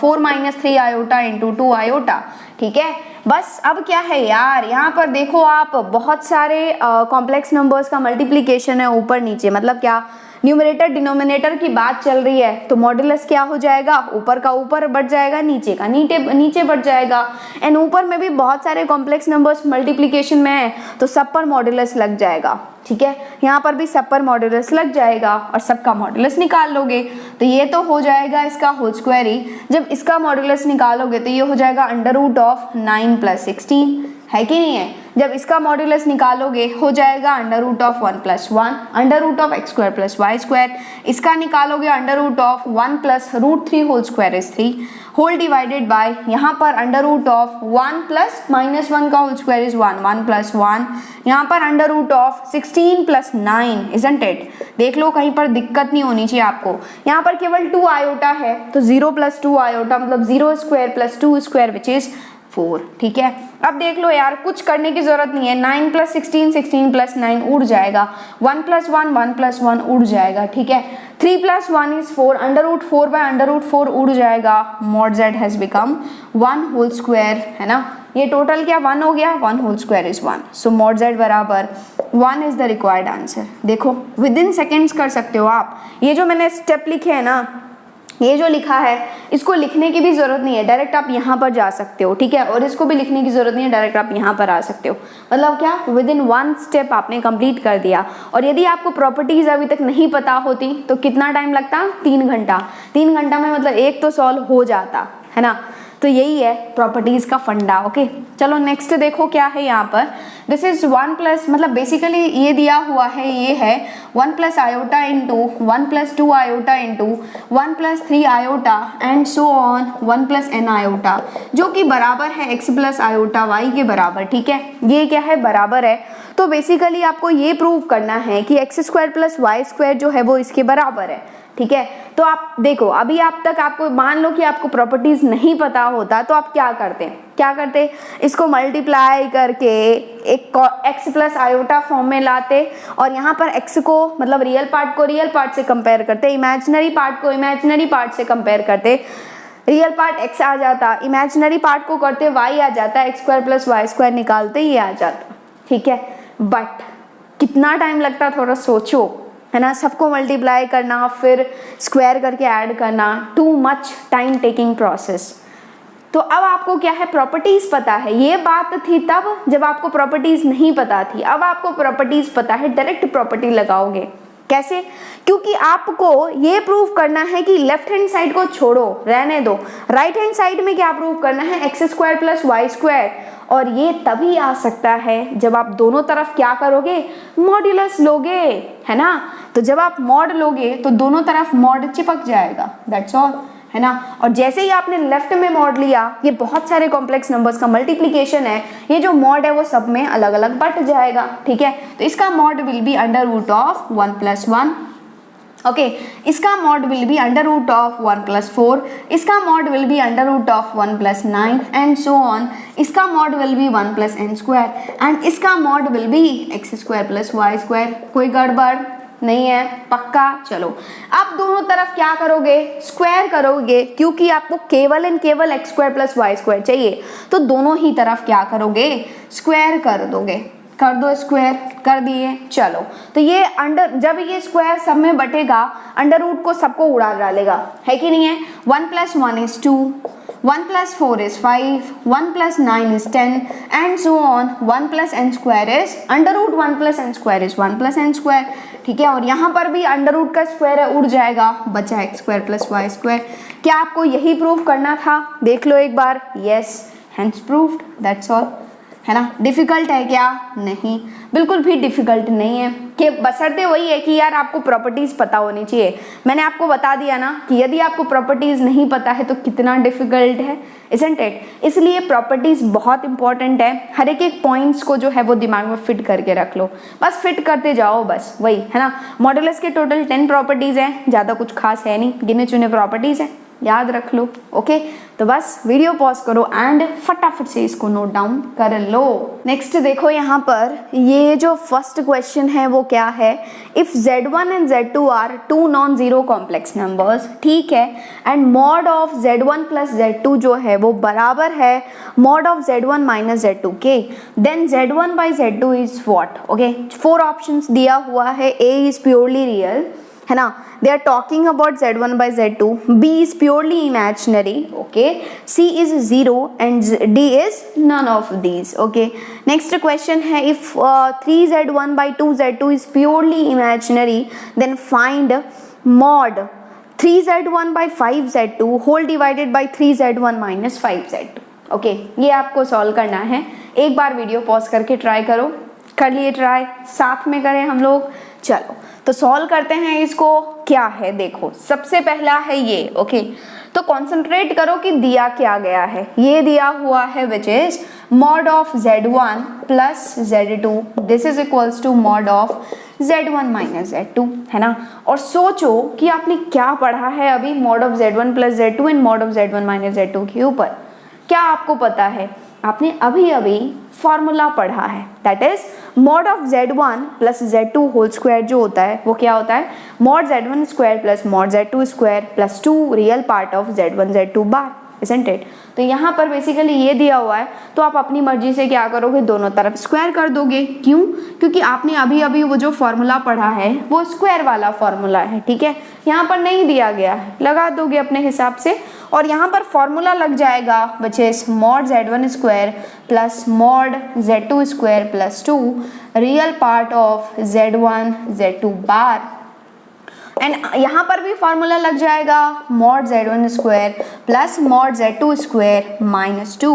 4 minus 3 iota into 2 iota. ठीक है, बस अब क्या है यार, यहाँ पर देखो आप बहुत सारे कॉम्प्लेक्स नंबर्स का मल्टीप्लीकेशन है ऊपर नीचे, मतलब क्या, न्यूमरेटर डिनोमिनेटर की बात चल रही है। तो मॉड्यूलस क्या हो जाएगा, ऊपर का ऊपर बढ़ जाएगा, नीचे का नीचे बढ़ जाएगा। एंड ऊपर में भी बहुत सारे कॉम्प्लेक्स नंबर्स मल्टीप्लिकेशन में है, तो सब पर मॉड्यूलस लग जाएगा। ठीक है, यहाँ पर भी सब पर मॉड्यूलस लग जाएगा और सबका मॉड्यूलस निकाल लोगे, तो ये तो हो जाएगा इसका होल स्क्वायर ही। जब इसका मॉड्यूलस निकालोगे तो ये हो जाएगा अंडर रूट ऑफ 9 प्लस 16। है कि नहीं है? जब इसका मॉड्यूलस निकालोगे हो जाएगा under root of 1 + 1 under root of x² + y², इसका निकालोगे under root of 1 + √3 whole square is 3 whole divided by यहाँ पर अंडर रूट ऑफ 1 + -1 का होल स्क्वायर इज 1 1 + 1 यहाँ पर under root of 16 + 9 isn't it? देख लो कहीं पर दिक्कत नहीं होनी चाहिए आपको। यहाँ पर केवल 2 आयोटा है तो 0 + 2 आयोटा मतलब 0² + 2² विच इज 4। ठीक है, अब देख लो यार कुछ करने की जरूरत नहीं है। 9 + 16 16 + 9 उड़ जाएगा, 1 + 1 1 + 1 उड़ जाएगा। ठीक है, 3 + 1 is 4 under root 4 by under root 4 उड़ जाएगा। Mod z has become 1 whole square, है ना? ये टोटल क्या 1 हो गया, 1 whole square is 1। So mod z बराबर 1 इज द रिक्वायर्ड आंसर। देखो विद इन सेकेंड्स कर सकते हो आप। ये जो मैंने स्टेप लिखे हैं ना, ये जो लिखा है इसको लिखने की भी जरूरत नहीं है, डायरेक्ट आप यहाँ पर जा सकते हो। ठीक है, और इसको भी लिखने की जरूरत नहीं है, डायरेक्ट आप यहाँ पर आ सकते हो। मतलब क्या, विद इन 1 स्टेप आपने कंप्लीट कर दिया। और यदि आपको प्रॉपर्टीज अभी तक नहीं पता होती तो कितना टाइम लगता? 3 घंटा। 3 घंटा में मतलब एक तो सॉल्व हो जाता, है ना? तो यही है प्रॉपर्टीज का फंडा। ओके, चलो नेक्स्ट देखो क्या है यहाँ पर। दिस इज 1 प्लस, मतलब बेसिकली ये दिया हुआ है, ये है 1 + iota into 1 + 2 iota into 1 + 3 iota and so on 1 + n iota, जो कि बराबर है x + आयोटा y के बराबर। ठीक है, ये क्या है, बराबर है। तो बेसिकली आपको ये प्रूव करना है कि x² + y² जो है वो इसके बराबर है। ठीक है, तो आप देखो अभी आप तक आपको मान लो कि आपको प्रॉपर्टीज नहीं पता होता तो आप क्या करते, इसको मल्टीप्लाई करके एक x + आयोटा फॉर्म में लाते और यहाँ पर x को मतलब रियल पार्ट को रियल पार्ट से कंपेयर करते, इमेजिनरी पार्ट को इमेजिनरी पार्ट से कंपेयर करते। रियल पार्ट x आ जाता, इमेजिनरी पार्ट को करते y आ जाता, x² + y² निकालते ये आ जाता। ठीक है, बट कितना टाइम लगता थोड़ा सोचो, है ना? सबको मल्टीप्लाई करना फिर स्क्वायर करके ऐड करना, too much time taking process. तो अब आपको क्या है, प्रॉपर्टीज पता है। ये बात थी तब जब आपको प्रॉपर्टीज नहीं पता थी, अब आपको प्रॉपर्टीज पता है, डायरेक्ट प्रॉपर्टी लगाओगे। कैसे? क्योंकि आपको ये प्रूव करना है कि लेफ्ट हैंड साइड को छोड़ो, रहने दो, राइट हैंड साइड में क्या प्रूव करना है, x² + y²। और ये तभी आ सकता है जब आप दोनों तरफ क्या करोगे, मॉड्यूलस लोगे, है ना? तो जब आप मॉड लोगे तो दोनों तरफ मॉड चिपक जाएगा, दैट्स ऑल, है ना? और जैसे ही आपने लेफ्ट में मॉड लिया, ये बहुत सारे कॉम्प्लेक्स नंबर्स का मल्टीप्लिकेशन है, ये जो मॉड है वो सब में अलग अलग बट जाएगा। ठीक है, तो इसका mod will be under root of 1 + 1। Okay, इसका mod will be under root of 1 + 4, इसका mod will be under root of 1 + 9 and so on. इसका mod will be 1 + n² and इसका mod will be x² + y²। कोई गड़बड़ नहीं है, पक्का? चलो अब दोनों तरफ क्या करोगे, स्क्वायर करोगे, क्योंकि आपको केवल एंड केवल x² + y² चाहिए। तो दोनों ही तरफ क्या करोगे, स्क्वायर कर दोगे। कर दो, स्क्वायर कर दिए। चलो तो ये अंडर, जब ये स्क्वायर सब में बटेगा अंडर रूट को सबको उड़ा डालेगा, है कि नहीं है? 1 + 1 is 2, 1 + 4 is 5, 1 + 9 is 10 and so on। 1 + n² is under root 1 + n² is 1 + n²। ठीक है, और यहाँ पर भी अंडर रूट का स्क्वायर है, उड़ जाएगा, बचा x² + y²। क्या आपको यही प्रूव करना था? देख लो एक बार। Yes, hence proved, that's all, है ना? डिफिकल्ट है क्या? नहीं, बिल्कुल भी डिफिकल्ट नहीं है। कि बशर्ते वही है कि यार आपको प्रॉपर्टीज पता होनी चाहिए। मैंने आपको बता दिया ना कि यदि आपको प्रॉपर्टीज नहीं पता है तो कितना डिफिकल्ट है, इजंट इट? इसलिए प्रॉपर्टीज बहुत इंपॉर्टेंट है। हर एक पॉइंट्स को जो है वो दिमाग में फिट करके रख लो, बस फिट करते जाओ, बस वही, है ना? मॉड्यूलस के टोटल 10 प्रॉपर्टीज हैं, ज़्यादा कुछ खास है नहीं, गिने चुने प्रॉपर्टीज हैं, याद रख लो। ओके, तो बस वीडियो पॉज करो एंड फटाफट से इसको नोट डाउन कर लो। नेक्स्ट देखो यहाँ पर, ये जो फर्स्ट क्वेश्चन है वो क्या है, if z1 and z2 are 2 non zero complex numbers, ठीक है, and mod of z1 + z2 जो है वो बराबर है मॉड ऑफ z1 - z2 के, then z1/z2 is what? Okay, 4 options दिया हुआ है। A इज प्योरली रियल, है ना? They are talking about z1/z2. B is purely imaginary. Okay. C is 0 and D is none of these. Okay. Next question है, if 3z1/2z2 is purely imaginary, then find mod 3z1/5z2 whole divided by 3z1 - 5z2. Okay, ये आपको solve करना है। एक बार video pause करके try करो, कर लिए ट्राई, साथ में करें हम लोग। चलो तो सॉल्व करते हैं इसको। क्या है देखो, सबसे पहला है ये, ओके। तो कॉन्सेंट्रेट करो कि दिया क्या गया है। ये दिया हुआ है which is mod of z1 plus z2, this is equals to mod of z1 minus z2, है ना। और सोचो कि आपने क्या पढ़ा है अभी mod of z1 plus z2 and mod of z1 minus z2 के ऊपर। क्या आपको पता है? आपने अभी अभी फॉर्मूला पढ़ा है, that is mod of z1 plus z2 whole square जो होता है वो क्या होता है? Mod z1 square plus mod z2 square plus 2 real part of z1 z2 bar, isn't it? तो यहाँ पर बेसिकली ये दिया हुआ है, तो आप अपनी मर्जी से क्या करोगे, दोनों तरफ स्क्वायर कर दोगे। क्यों? क्योंकि आपने अभी अभी वो जो फॉर्मूला पढ़ा है वो स्क्वायर वाला फॉर्मूला है, ठीक है। यहाँ पर नहीं दिया गया है, लगा दोगे अपने हिसाब से, और यहाँ पर फॉर्मूला लग जाएगा which is mod z1 square plus mod z2 square plus 2 real part of z1 z2 bar. And यहाँ पर भी फॉर्मूला लग जाएगा mod z1 square plus mod z2 square minus 2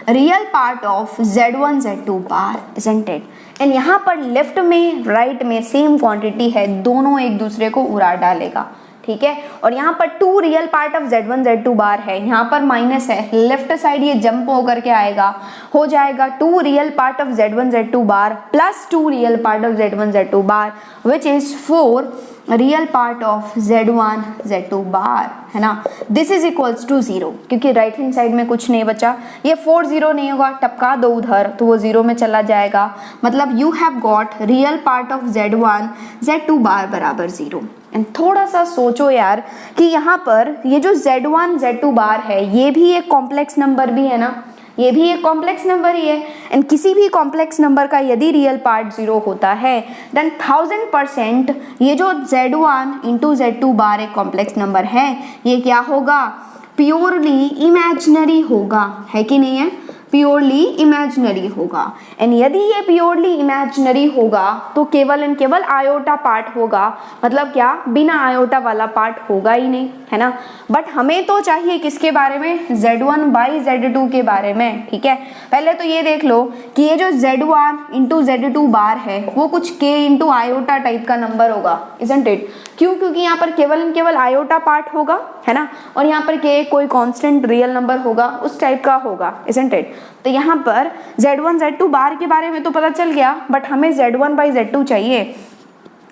real part of z1 z2 bar, isn't it? And यहाँ पर left में right में same quantity है, दोनों एक दूसरे को उड़ा डालेगा, ठीक है। और यहाँ पर 2 real part of z1 z2 bar है, यहाँ पर माइनस है, लेफ्ट साइड ये जंप होकर के आएगा, हो जाएगा 2 real part of z1 z2 bar plus 2 real part of z1 z2 bar which is 4 real part of z1 z2 bar, है ना। दिस इज इक्वल्स टू 0, क्योंकि राइट हैंड साइड में कुछ नहीं बचा, ये 4 0 नहीं होगा, टपका दो उधर तो वो 0 में चला जाएगा। मतलब you have got real part of z1 z2 बार बराबर 0। एंड थोड़ा सा सोचो यार कि यहाँ पर ये जो z1 z2 बार है ये भी एक कॉम्प्लेक्स नंबर भी है ना, ये भी एक कॉम्प्लेक्स नंबर ही है। एंड किसी भी कॉम्प्लेक्स नंबर का यदि रियल पार्ट 0 होता है देन 1000% ये जो z1 इंटू z2 बार एक कॉम्प्लेक्स नंबर है, ये क्या होगा? प्योरली इमेजिनरी होगा, है कि नहीं है? प्योरली इमेजिनरी होगा। एंड यदि ये प्योरली इमेजिनरी होगा तो केवल एंड केवल आयोटा पार्ट होगा, मतलब क्या? बिना आयोटा वाला पार्ट होगा ही नहीं, है ना। बट हमें तो चाहिए किसके बारे में? z1 बाई z2 के बारे में, ठीक है। पहले तो ये देख लो कि ये जो z1 इंटू z2 बार है वो कुछ k इंटू आयोटा टाइप का नंबर होगा, isn't it? क्यों? क्योंकि यहाँ पर केवल एंड केवल आयोटा पार्ट होगा, है ना, और यहाँ पर k कोई कांस्टेंट रियल नंबर होगा, उस टाइप का होगा, isn't it? तो यहाँ पर z1 z2 बार के बारे में तो पता चल गया, बट हमें z1 बाई z2 चाहिए,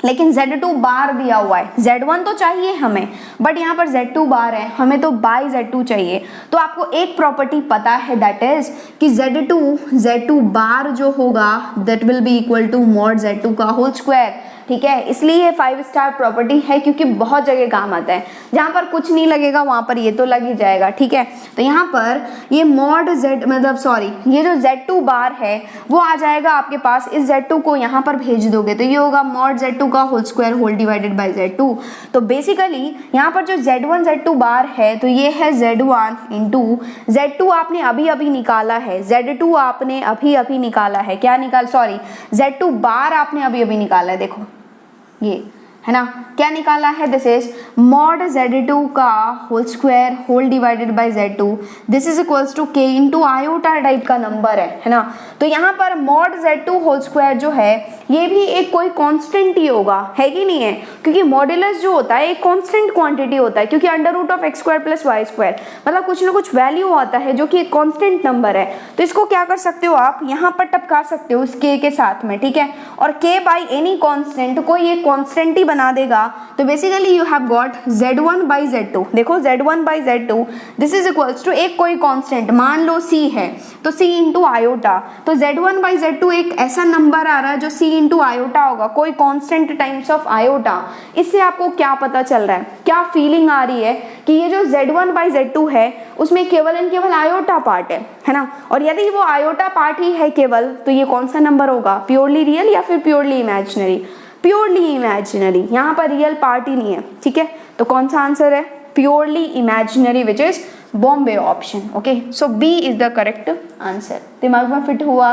लेकिन z2 बार दिया हुआ है। z1 तो चाहिए हमें, बट यहाँ पर z2 बार है, हमें तो बाई z2 चाहिए। तो आपको एक प्रॉपर्टी पता है, दैट इज कि z2 बार जो होगा that will be equal to mod z2 का होल स्क्वायर, ठीक है। इसलिए ये 5 स्टार प्रॉपर्टी है, क्योंकि बहुत जगह काम आता है। जहाँ पर कुछ नहीं लगेगा वहाँ पर ये तो लग ही जाएगा, ठीक है। तो यहाँ पर ये मॉड z मतलब सॉरी ये जो z2 बार है वो आ जाएगा आपके पास, इस z2 को यहाँ पर भेज दोगे तो ये होगा मॉड z2 का whole square whole divided by z2। तो बेसिकली यहाँ पर जो z1 z2 बार है तो ये है z1 इंटू z2 आपने अभी अभी निकाला है, z2 आपने अभी अभी निकाला है, क्या निकाल सॉरी z2 बार आपने अभी अभी निकाला है, देखो ये है ना, क्या निकाला है? दिस इज मॉड z2 का whole square whole divided by z2, this is equals to k into iota type का नंबर है ना। तो यहाँ पर मॉड z2 होल स्क्वायर जो है ये भी एक कोई कांस्टेंट ही होगा, है कि नहीं है? क्योंकि मॉड्यूलस जो होता है एक कांस्टेंट क्वांटिटी होता है, क्योंकि under root of x square plus y square मतलब कुछ ना कुछ वैल्यू आता है जो कि एक कांस्टेंट नंबर है। तो इसको क्या कर सकते हो आप, यहाँ पर टपका सकते हो इस k के साथ में, ठीक है। और k बाई एनी कांस्टेंट को ये कांस्टेंट ही बना देगा। तो basically you have got z1 by z2, देखो z1 by z2 this is equals to एक कोई कांस्टेंट, मान लो c है तो c इंटू आयोटा, तो z1 बाई z2 एक ऐसा नंबर आ रहा है जो c इंटू आयोटा होगा, कोई कांस्टेंट टाइम्स ऑफ आयोटा। इससे आपको क्या पता चल रहा है, क्या फीलिंग आ रही है कि ये जो z1 बाई z2 है उसमें केवल एंड केवल आयोटा पार्ट है ना। और यदि वो आयोटा पार्ट ही है केवल तो ये कौन सा नंबर होगा, प्योरली रियल या फिर प्योरली इमेजिनरी? प्योरली इमेजिनरी, यहाँ पर रियल पार्ट ही नहीं है, ठीक है। तो कौन सा आंसर है? प्योरली इमेजिनरी विच इज बॉम्बे option. Okay, so B is the correct answer. दिमाग में फिट हुआ?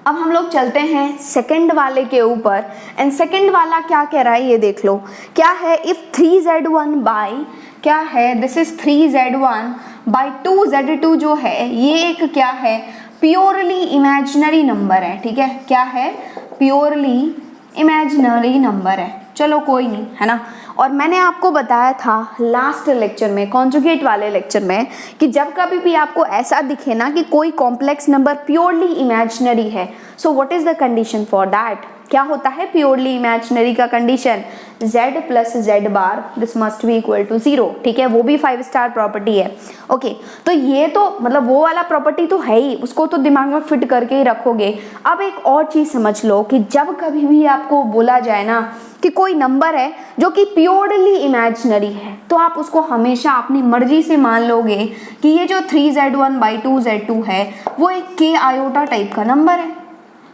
अब हम लोग चलते हैं सेकंड वाले के ऊपर। एंड सेकंड वाला क्या कह रहा है ये देख लो, क्या है? इफ 3z1 बाई क्या है, this is 3z1 by 2z2 जो है ये एक क्या है, प्योरली इमेजिनरी नंबर है, ठीक है, क्या है, प्योरली इमेजिनरी नंबर है, चलो कोई नहीं, है ना। और मैंने आपको बताया था लास्ट लेक्चर में, कॉन्जुगेट वाले लेक्चर में, कि जब कभी भी आपको ऐसा दिखे ना कि कोई कॉम्प्लेक्स नंबर प्योरली इमेजिनरी है, so what is the condition for that, क्या होता है प्योरली इमेजिनरी का condition, z plus z bar this must be equal to 0, ठीक है, वो भी 5 स्टार प्रॉपर्टी है। ओके, तो ये तो मतलब वो वाला प्रॉपर्टी तो है ही, उसको तो दिमाग में फिट करके ही रखोगे। अब एक और चीज समझ लो कि जब कभी भी आपको बोला जाए ना कि कोई नंबर है जो कि प्योरली इमेजिनरी है, तो आप उसको हमेशा अपनी मर्जी से मान लोगे कि ये जो 3z1/2z2 है वो एक k आयोटा टाइप का नंबर है।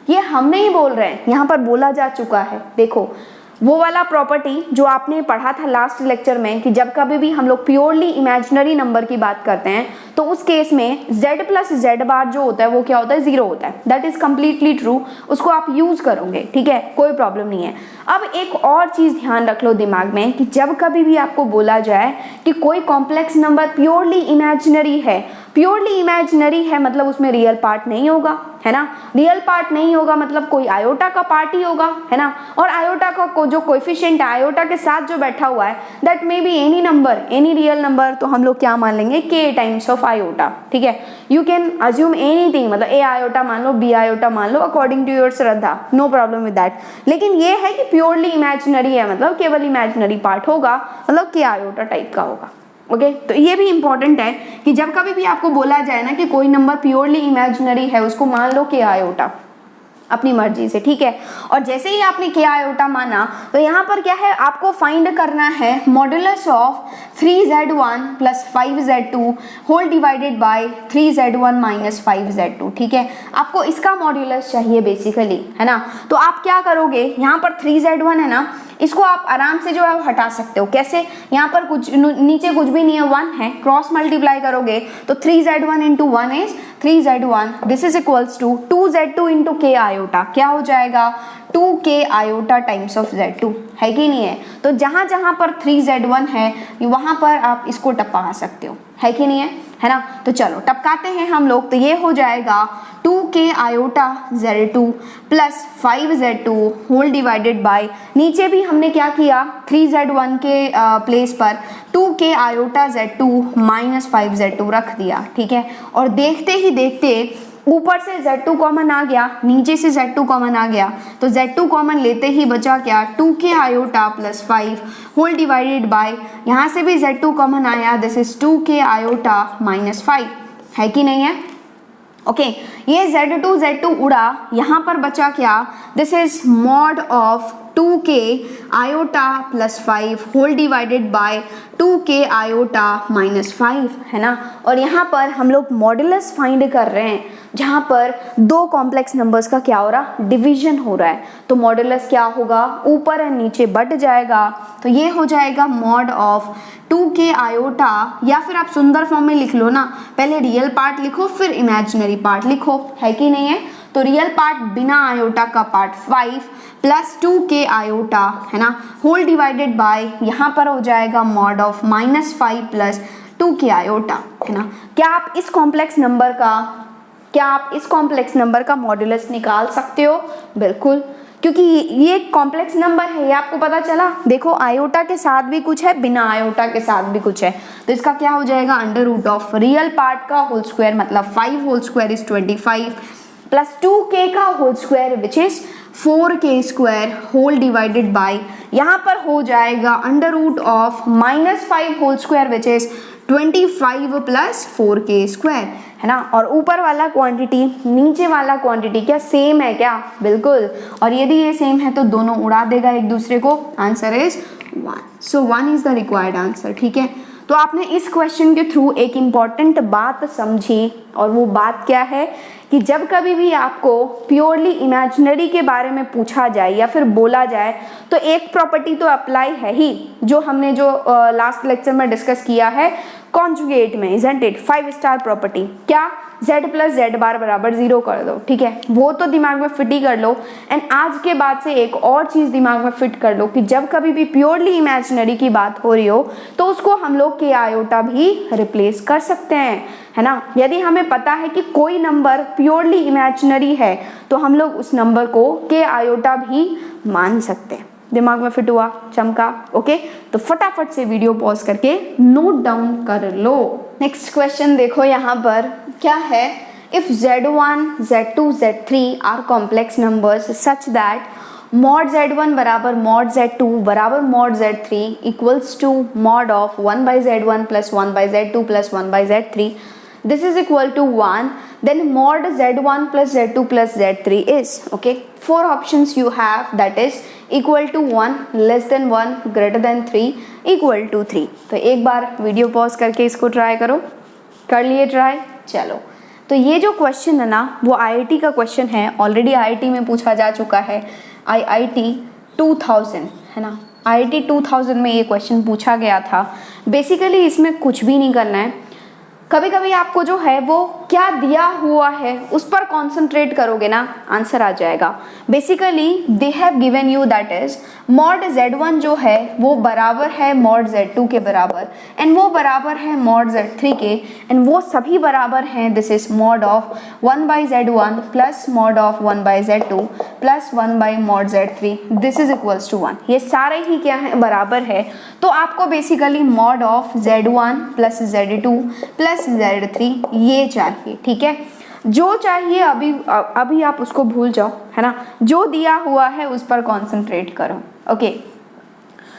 ये हम नहीं बोल रहे हैं, यहाँ पर बोला जा चुका है। देखो वो वाला प्रॉपर्टी जो आपने पढ़ा था लास्ट लेक्चर में कि जब कभी भी हम लोग प्योरली इमेजिनरी नंबर की बात करते हैं तो उस केस में z प्लस जेड बार जो होता है वो क्या होता है, 0 होता है। दैट इज कम्प्लीटली ट्रू, उसको आप यूज करोगे, ठीक है, कोई प्रॉब्लम नहीं है। अब एक और चीज ध्यान रख लो दिमाग में कि जब कभी भी आपको बोला जाए कि कोई कॉम्प्लेक्स नंबर प्योरली इमेजिनरी है, प्योरली इमेजिनरी है मतलब उसमें रियल पार्ट नहीं होगा, है ना, रियल पार्ट नहीं होगा मतलब कोई आयोटा का पार्ट ही होगा, है ना। और आयोटा का जो कोएफिशिएंट है, आयोटा के साथ जो बैठा हुआ है, that may be any number, any real number, तो हम लोग क्या मान लेंगे, k टाइम्स ऑफ आयोटा, ठीक है। यू कैन अज्यूम एनीथिंग, मतलब a आयोटा मान लो, b आयोटा मान लो, अकॉर्डिंग टू योर श्रद्धा, नो प्रॉब्लम विद दैट। लेकिन ये है कि प्योरली इमेजिनरी है मतलब केवल इमेजिनरी पार्ट होगा, मतलब k आयोटा टाइप का होगा। ओके, तो ये भी इंपॉर्टेंट है कि जब कभी भी आपको बोला जाए ना कि कोई नंबर प्योरली इमेजिनरी है, उसको मान लो k आयोटा अपनी मर्जी से, ठीक है। और जैसे ही आपने k आयोटा माना तो यहाँ पर क्या है, आपको फाइंड करना है modulus of 3z1 plus 5z2 whole divided by 3z1 minus 5z2, ठीक है। आपको इसका मॉड्यूलस चाहिए बेसिकली, है ना। तो आप क्या करोगे, यहाँ पर 3z1 है ना, इसको आप आराम से जो है वो हटा सकते हो। कैसे, यहाँ पर कुछ नीचे कुछ भी नहीं है, 1 है, क्रॉस मल्टीप्लाई करोगे तो 3z1 into 1 is 3z1, this is equals to 2z2 into k iota, क्या हो जाएगा 2k iota times of z2, है कि नहीं है। तो जहां जहां पर 3z1 है वहां पर आप इसको टपका सकते हो, है कि नहीं है ना। तो चलो टपकाते हैं हम लोग, तो ये हो जाएगा 2k iota z2 plus 5z2 whole divided by, नीचे भी हमने क्या किया 3z1 के प्लेस पर 2k iota z2 minus 5z2 रख दिया, ठीक है। और देखते ही देखते ऊपर से z2 कॉमन आ गया, नीचे से z2 कॉमन आ गया, तो z2 कॉमन लेते ही बचा क्या 2k iota plus 5 whole divided by, यहाँ से भी z2 कॉमन आया, this is 2k iota minus 5, है कि नहीं है। ओके, ये z2 उड़ा, यहाँ पर बचा क्या, this is mod of 2k iota plus 5 whole divided by 2k iota minus 5, है ना। और यहाँ पर हम लोग मॉड्यूलस फाइंड कर रहे हैं जहाँ पर दो कॉम्प्लेक्स नंबर्स का क्या हो रहा, डिवीजन हो रहा है, तो मॉड्यूलस क्या होगा, ऊपर और नीचे बट जाएगा, तो ये हो जाएगा मॉड ऑफ 2k आयोटा, या फिर आप सुंदर फॉर्म में लिख लो ना, पहले रियल पार्ट लिखो फिर इमेजिनरी पार्ट लिखो, है कि नहीं है। तो रियल पार्ट बिना आयोटा का पार्ट 5 प्लस 2k आयोटा, है ना, होल डिवाइडेड बाय, यहाँ पर हो जाएगा mod of minus 5 plus 2k iota, है ना। क्या आप इस कॉम्प्लेक्स नंबर का मॉड्यूलस निकाल सकते हो, बिल्कुल, क्योंकि ये कॉम्प्लेक्स नंबर है, ये आपको पता चला। देखो आयोटा के साथ भी कुछ है, बिना आयोटा के साथ भी कुछ है, तो इसका क्या हो जाएगा under root of real part का होल स्क्वायर, मतलब 5 whole square is 25 plus 2k का whole square which is 4k square whole divided by, यहाँ पर हो जाएगा under root of minus 5 whole square which is 25 plus 4k square, है ना। और ऊपर वाला क्वांटिटी नीचे वाला क्वांटिटी क्या सेम है क्या, बिल्कुल, और यदि ये सेम है तो दोनों उड़ा देगा एक दूसरे को, answer is 1, so 1 is the required answer, ठीक है। तो आपने इस क्वेश्चन के थ्रू एक इम्पॉर्टेंट बात समझी, और वो बात क्या है कि जब कभी भी आपको प्योरली इमेजिनरी के बारे में पूछा जाए या फिर बोला जाए तो एक प्रॉपर्टी तो अप्लाई है ही, जो हमने लास्ट लेक्चर में डिस्कस किया है, कॉन्जुगेट में, इजंट इट? 5 स्टार प्रॉपर्टी क्या? z प्लस जेड बार बराबर 0 कर दो, ठीक है, वो तो दिमाग में फिट ही कर लो। एंड आज के बाद से एक और चीज दिमाग में फिट कर लो कि जब कभी भी प्योरली इमेजिनरी की बात हो रही हो तो उसको हम लोग के आयोटा भी रिप्लेस कर सकते हैं, है ना। यदि हमें पता है कि कोई नंबर प्योरली इमेजिनरी है तो हम लोग उस नंबर को के आयोटा भी मान सकते हैं। दिमाग में फिट हुआ, चमका? ओके, तो फटाफट से वीडियो पॉज करके नोट डाउन कर लो। नेक्स्ट क्वेश्चन देखो यहाँ पर क्या है, if z1 z2 z3 are complex numbers such that mod z1 बराबर मॉड z2 बराबर mod z3 equals to mod of 1 by z1 plus 1 by z2 plus 1 by z3, this is equal to 1, then mod z1 plus z2 plus z3 is, okay, 4 options you have, that is equal to 1, less than 1, greater than 3, equal to 3। तो एक बार video pause करके इसको try करो। कर लिए try? चलो, तो ये जो क्वेश्चन है ना वो IIT का क्वेश्चन है, ऑलरेडी IIT में पूछा जा चुका है, IIT 2000, है ना, IIT 2000 में ये क्वेश्चन पूछा गया था। बेसिकली इसमें कुछ भी नहीं करना है, कभी कभी आपको जो है वो क्या दिया हुआ है उस पर कॉन्सेंट्रेट करोगे ना, आंसर आ जाएगा। Basically they have given you that is mod z1 जो है वो बराबर है मॉड z2 के बराबर, एंड वो बराबर है मॉड z3 के, एंड वो सभी बराबर हैं, this is mod of 1 by z1 plus mod of 1 by z2 plus 1 by mod z3, this is equals to 1। ये सारे ही क्या है? बराबर है। तो आपको basically mod of z1 plus z2 plus z3 ये चाहिए, ठीक है। जो चाहिए अभी आप उसको भूल जाओ, है ना, जो दिया हुआ है उस पर कॉन्सेंट्रेट करो। ओके,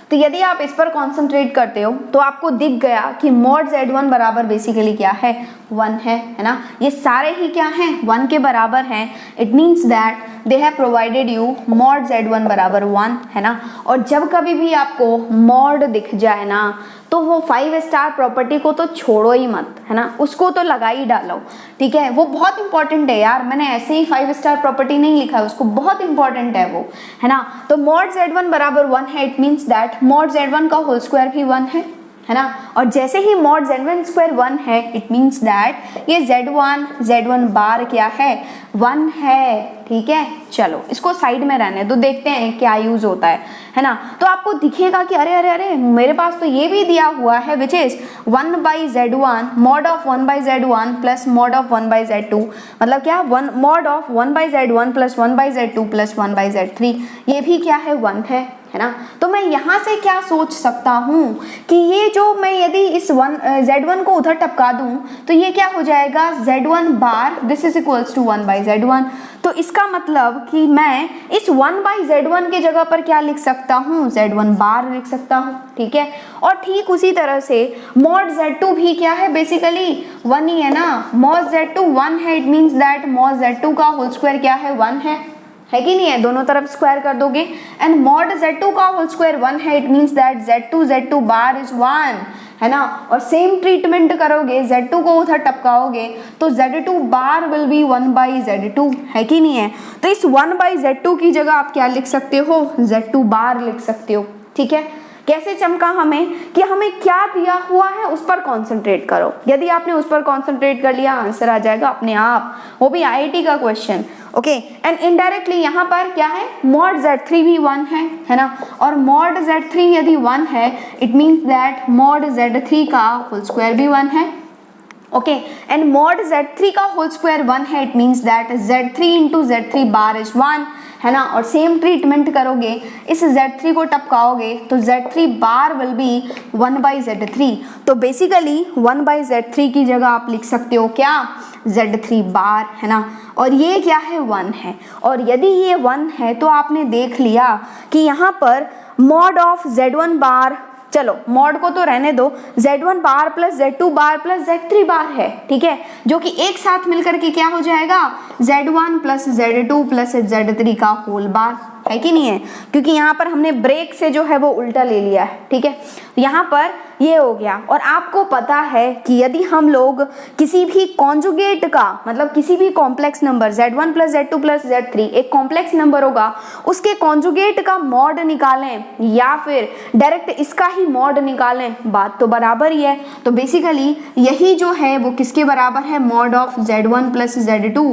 तो यदि आप इस पर कॉन्सेंट्रेट करते हो तो आपको दिख गया कि मॉड z1 बराबर बेसिकली क्या है? 1 है ना। ये सारे ही क्या हैं? 1 के बराबर हैं। It means that they have provided you mod z1 बराबर 1, है ना। और जब कभी भी आपको मॉड दिख जाए ना तो वो 5 स्टार प्रॉपर्टी को तो छोड़ो ही मत, है ना, उसको तो लगा ही डालो, ठीक है। वो बहुत इंपॉर्टेंट है यार, मैंने ऐसे ही 5 स्टार प्रॉपर्टी नहीं लिखा है, उसको बहुत इंपॉर्टेंट है वो, है ना। तो मॉड z1 बराबर 1 है, it means that mod z1 का होल स्क्वायर भी 1 है ना। और जैसे ही मॉड z1 स्क्वायर 1 है, इट मीन्स दैट ये z1 बार क्या है? 1 है, ठीक है। चलो इसको साइड में रहने दो, देखते हैं क्या यूज होता है ना। तो आपको दिखेगा कि अरे अरे अरे मेरे पास तो ये भी दिया हुआ है, which is 1 by z1 mod of 1 by z1 plus mod of 1 by z2, मतलब क्या? Mod of 1 by z1 plus 1 by z2 plus 1 by z3, ये भी क्या है? 1 है ना। तो मैं यहाँ से क्या सोच सकता हूँ कि ये जो मैं यदि इस z1 को उधर टपका दूँ तो ये क्या हो जाएगा? z1 bar, this is equals to 1 by z1। तो इसका मतलब कि मैं इस 1 बाई z1 के जगह पर क्या लिख सकता हूँ? z1 बार लिख सकता हूँ, ठीक है। और ठीक उसी तरह से मॉड z2 भी क्या है? बेसिकली 1 ही है ना। मॉड z2 1 है, it means that mod z2 का होल स्क्वायर क्या है? 1 है कि नहीं है? दोनों तरफ स्क्वायर कर दोगे, एंड मॉड z2 का होल स्क्वायर 1 है, it means that z2 bar is 1, है ना। और सेम ट्रीटमेंट करोगे, z2 को उधर टपकाओगे तो z2 bar will be 1 by z2, है कि नहीं है। तो इस 1 बाई z2 की जगह आप क्या लिख सकते हो? z2 बार लिख सकते हो, ठीक है। कैसे चमका हमें कि हमें क्या दिया हुआ है उस पर कॉन्सेंट्रेट करो। यदि आपने उस पर कॉन्सेंट्रेट कर लिया, आंसर आ जाएगा अपने आप, वो भी IIT का क्वेश्चन। ओके, एंड इनडायरेक्टली यहाँ पर क्या है? मॉड z3 भी 1 है ना। और मॉड z3 यदि 1 है, it means that mod z3 का होल स्क्वायर भी 1 है। ओके, एंड मॉड z3 का होल स्क्वायर 1 है, it means that z3 into z3 bar is 1, है ना। और सेम ट्रीटमेंट करोगे, इस z3 को टपकाओगे तो z3 bar will be 1 by z3। तो बेसिकली 1 बाई z3 की जगह आप लिख सकते हो क्या? z3 बार, है ना। और ये क्या है? 1 है। और यदि ये 1 है तो आपने देख लिया कि यहाँ पर मॉड ऑफ z1 बार, चलो मॉड को तो रहने दो, z1 बार प्लस z2 बार प्लस z3 बार है, ठीक है, जो कि एक साथ मिलकर के क्या हो जाएगा? z1 plus z2 plus z3 का होल बार, है कि नहीं है। क्योंकि यहाँ पर हमने ब्रेक से जो है वो उल्टा ले लिया है, ठीक है। यहाँ पर ये हो गया। और आपको पता है कि यदि हम लोग किसी भी कॉन्जुगेट का मतलब किसी भी complex number z1 + z2 + z3 एक कॉम्प्लेक्स नंबर होगा, उसके कॉन्जुगेट का मॉड निकालें या फिर डायरेक्ट इसका ही मॉड निकालें, बात तो बराबर ही है। तो बेसिकली यही जो है वो किसके बराबर है, mod of z1 + z2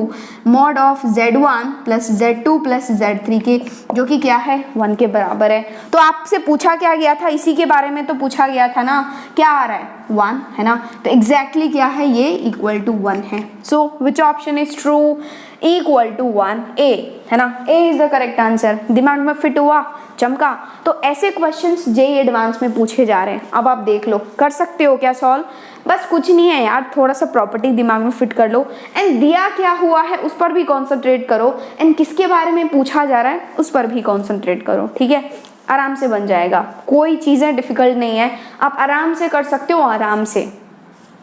mod of z1 + z2 + z3 के, जो कि क्या है 1 के बराबर है। तो आपसे पूछा क्या गया था, इसी के बारे में तो पूछा गया था ना, क्या आ रहा है 1 है ना, तो एग्जैक्टली क्या है ये इक्वल टू 1 है। So which option is true, equal to 1, A है ना, A is the correct answer. दिमाग में फिट हुआ, चमका। तो ऐसे क्वेश्चंस जेईई एडवांस में पूछे जा रहे हैं। अब आप देख लो, कर सकते हो क्या सॉल्व, बस कुछ नहीं है यार, थोड़ा सा प्रॉपर्टी दिमाग में फिट कर लो एंड दिया क्या हुआ है उस पर भी कॉन्सेंट्रेट करो एंड किसके बारे में पूछा जा रहा है उस पर भी कॉन्सेंट्रेट करो, ठीक है, आराम से बन जाएगा। कोई चीज़ें डिफिकल्ट नहीं है, आप आराम से कर सकते हो, आराम से।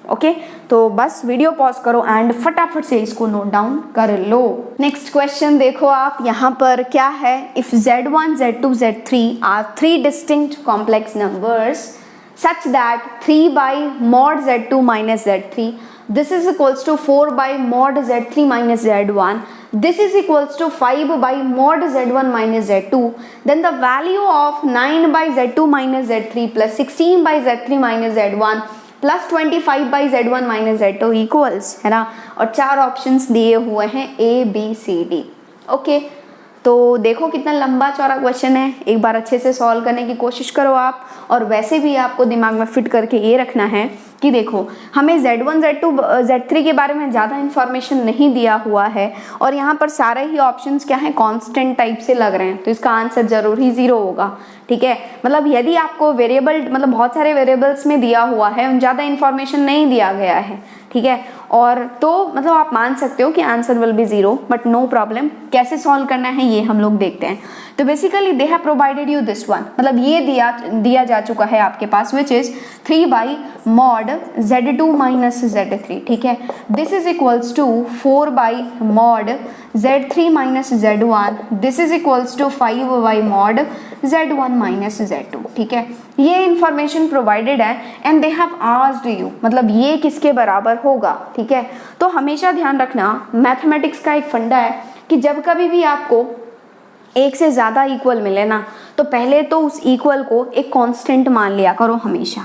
ओके तो बस वीडियो पॉज करो एंड फटाफट से इसको नोट डाउन कर लो। नेक्स्ट क्वेश्चन देखो आप, यहाँ पर क्या है, if z1 z2 z3 are 3 distinct complex numbers such that 3 by mod z2 minus z3 this is equals to 4 by mod z3 minus z1 this is equals to 5 by mod z1 minus z2, then the value of 9 by z2 minus z3 plus 16 by z3 minus z1 plus 25 by z1 minus z2 equals, है ना। और 4 options दिए हुए हैं A B C D। Okay तो देखो कितना लंबा चौड़ा क्वेश्चन है, एक बार अच्छे से सॉल्व करने की कोशिश करो आप। और वैसे भी आपको दिमाग में फिट करके ये रखना है कि देखो हमें z1 z2 z3 के बारे में ज़्यादा इन्फॉर्मेशन नहीं दिया हुआ है और यहाँ पर सारे ही ऑप्शंस क्या हैं, कांस्टेंट टाइप से लग रहे हैं, तो इसका आंसर जरूर ही 0 होगा, ठीक है। मतलब यदि आपको वेरिएबल मतलब बहुत सारे वेरिएबल्स में दिया हुआ है, ज़्यादा इन्फॉर्मेशन नहीं दिया गया है, ठीक है, और तो मतलब आप मान सकते हो कि answer will be 0, but no problem. कैसे सॉल्व करना है ये हम लोग देखते हैं। तो basically they have provided you this one, मतलब ये दिया जा चुका है आपके पास, which is 3 by mod z2 minus z3, ठीक है। This is equals to 4 by mod z3 minus z1, this is equals to 5 by mod z1 minus z2, ठीक है। ये इंफॉर्मेशन प्रोवाइडेड है and they have asked you, मतलब ये किसके बराबर होगा, ठीक है। तो हमेशा ध्यान रखना, मैथमेटिक्स का एक फंडा है कि जब कभी भी आपको एक से ज़्यादा इक्वल मिले ना, तो पहले तो उस इक्वल को एक कांस्टेंट मान लिया करो हमेशा।